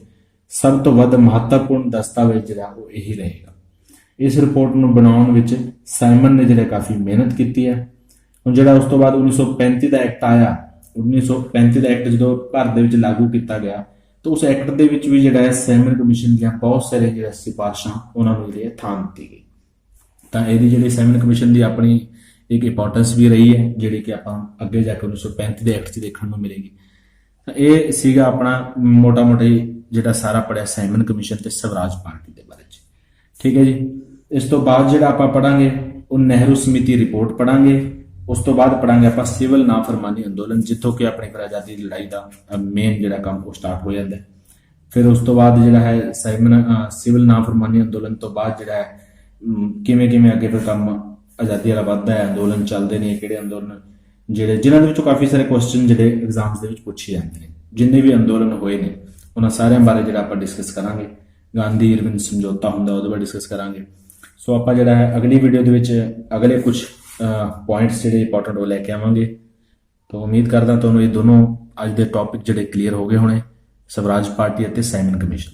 ਸਭ ਤੋਂ ਵੱਧ ਮਹੱਤਵਪੂਰਨ ਦਸਤਾਵੇਜ਼ ਜਿਹੜਾ ਉਹ ਇਹੀ ਰਹੇਗਾ। ਇਸ ਰਿਪੋਰਟ ਨੂੰ ਬਣਾਉਣ ਵਿੱਚ ਸਾਈਮਨ ਨੇ ਜਿਹੜਾ ਕਾਫੀ ਮਿਹਨਤ ਕੀਤੀ ਹੈ। ਹੁਣ ਜਿਹੜਾ ਉਸ ਤੋਂ ਬਾਅਦ 1935 ਦਾ ਐਕਟ ਆਇਆ, 1935 ਦਾ ਐਕਟ ਜਦੋਂ ਭਾਰਤ ਦੇ ਵਿੱਚ ਲਾਗੂ ਕੀਤਾ ਗਿਆ ਤਾਂ ਉਸ ਐਕਟ ਦੇ ਵਿੱਚ ਵੀ ਜਿਹੜਾ ਹੈ ਸਾਈਮਨ ਕਮਿਸ਼ਨ ਦੀਆਂ ਬਹੁਤ ਸਾਰੇ ਜਿਹੜੇ ਸਿਫਾਰਸ਼ਾਂ ਉਹਨਾਂ ਨੂੰ ਜਿਹੜੀ ਥਾਂ ਦਿੱਤੀ ਗਈ। ਤਾਂ ਇਹਦੀ ਜਿਹੜੀ ਸਾਈਮਨ ਕਮਿਸ਼ਨ ਦੀ ਆਪਣੀ ਇੱਕ ਇੰਪੋਰਟੈਂਸ ਵੀ ਰਹੀ ਹੈ ਜਿਹੜੀ ਕਿ ਆਪਾਂ ਅੱਗੇ ਜਾ ਕੇ 1935 ਦੇ ਐਕਟ 'ਚ ਦੇਖਣ ਨੂੰ ਮਿਲੇਗੀ। ਤਾਂ ਇਹ ਸੀਗਾ ਆਪਣਾ ਮੋਟਾ-ਮੋਟੀ ਜਿਹੜਾ ਸਾਰਾ ਪੜਿਆ ਸਾਈਮਨ ਕਮਿਸ਼ਨ ਤੇ ਸਵਰਾਜ ਪਾਰਟੀ ਦੇ ਬਾਰੇ 'ਚ। ਠੀਕ ਹੈ ਜੀ। ਇਸ ਤੋਂ ਬਾਅਦ ਜਿਹੜਾ ਆਪਾਂ ਪੜਾਂਗੇ ਉਹ ਨਹਿਰੂ ਸਮਿਤੀ ਰਿਪੋਰਟ ਪੜਾਂਗੇ। ਉਸ ਤੋਂ ਬਾਅਦ ਪੜਾਂਗੇ ਆਪਾਂ ਸਿਵਲ ਨਾਫਰਮਾਨੀ ਅੰਦੋਲਨ, ਜਿੱਥੋਂ ਕਿ ਆਪਣੀ ਆਜ਼ਾਦੀ ਦੀ ਲੜਾਈ ਦਾ ਮੇਨ ਜਿਹੜਾ ਕੰਮ ਉਹ ਸਟਾਰਟ ਹੋ ਜਾਂਦਾ। ਫਿਰ ਉਸ ਤੋਂ ਬਾਅਦ ਜਿਹੜਾ ਹੈ ਸਿਵਲ ਨਾਫਰਮਾਨੀ ਅੰਦੋਲਨ ਤੋਂ ਬਾਅਦ ਜਿਹੜਾ ਹੈ ਕਿਵੇਂ ਅੱਗੇ ਫਿਰ ਕੰਮ ਆਜ਼ਾਦੀ ਵਾਲਾ ਵੱਧਦਾ ਹੈ, ਅੰਦੋਲਨ ਚੱਲਦੇ ਨੇ, ਕਿਹੜੇ ਅੰਦੋਲਨ ਜਿਨ੍ਹਾਂ ਦੇ ਵਿੱਚੋਂ ਕਾਫੀ ਸਾਰੇ ਕੁਐਸਚਨ ਜਿਹੜੇ ਐਗਜ਼ਾਮਸ ਦੇ ਵਿੱਚ ਪੁੱਛੇ ਜਾਂਦੇ ਨੇ। ਜਿੰਨੇ ਵੀ ਅੰਦੋਲਨ ਹੋਏ ਨੇ ਉਹਨਾਂ ਸਾਰਿਆਂ ਬਾਰੇ ਜਿਹੜਾ ਆਪਾਂ ਡਿਸਕਸ ਕਰਾਂਗੇ। ਗਾਂਧੀ ਇਰਵਿਨ ਸਮਝੌਤਾ ਹੁੰਦਾ ਉਹਦੇ ਬਾਰੇ ਡਿਸਕਸ ਕਰਾਂਗੇ। ਸੋ ਆਪਾਂ ਜਿਹੜਾ ਹੈ ਅਗਲੀ ਵੀਡੀਓ ਦੇ ਵਿੱਚ ਅਗਲੇ ਕੁਝ ਪੁਆਇੰਟਸ ਜਿਹੜੇ ਇੰਪੋਰਟੈਂਟ ਉਹ ਲੈ ਕੇ ਆਵਾਂਗੇ। ਤਾਂ ਉਮੀਦ ਕਰਦਾ ਤੁਹਾਨੂੰ ਇਹ ਦੋਨੋਂ ਅੱਜ ਦੇ ਟੌਪਿਕ ਜਿਹੜੇ ਕਲੀਅਰ ਹੋ ਗਏ ਹੋਣੇ, ਸਵਰਾਜ ਪਾਰਟੀ ਅਤੇ ਸਾਈਮਨ ਕਮਿਸ਼ਨ।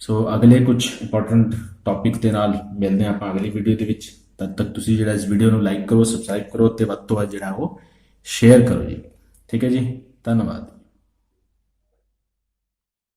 ਸੋ ਅਗਲੇ ਕੁਝ ਇੰਪੋਰਟੈਂਟ ਟੌਪਿਕ ਦੇ ਨਾਲ ਮਿਲਦੇ ਹਾਂ ਆਪਾਂ ਅਗਲੀ ਵੀਡੀਓ ਦੇ ਵਿੱਚ। ਤਦ ਤੱਕ ਤੁਸੀਂ ਜਿਹੜਾ ਇਸ ਵੀਡੀਓ ਨੂੰ ਲਾਈਕ ਕਰੋ, ਸਬਸਕ੍ਰਾਈਬ ਕਰੋ ਤੇ ਵੱਧ ਤੋਂ ਵੱਧ ਜਿਹੜਾ ਉਹ ਸ਼ੇਅਰ ਕਰੋ ਜੀ। ਠੀਕ ਹੈ ਜੀ, ਧੰਨਵਾਦ।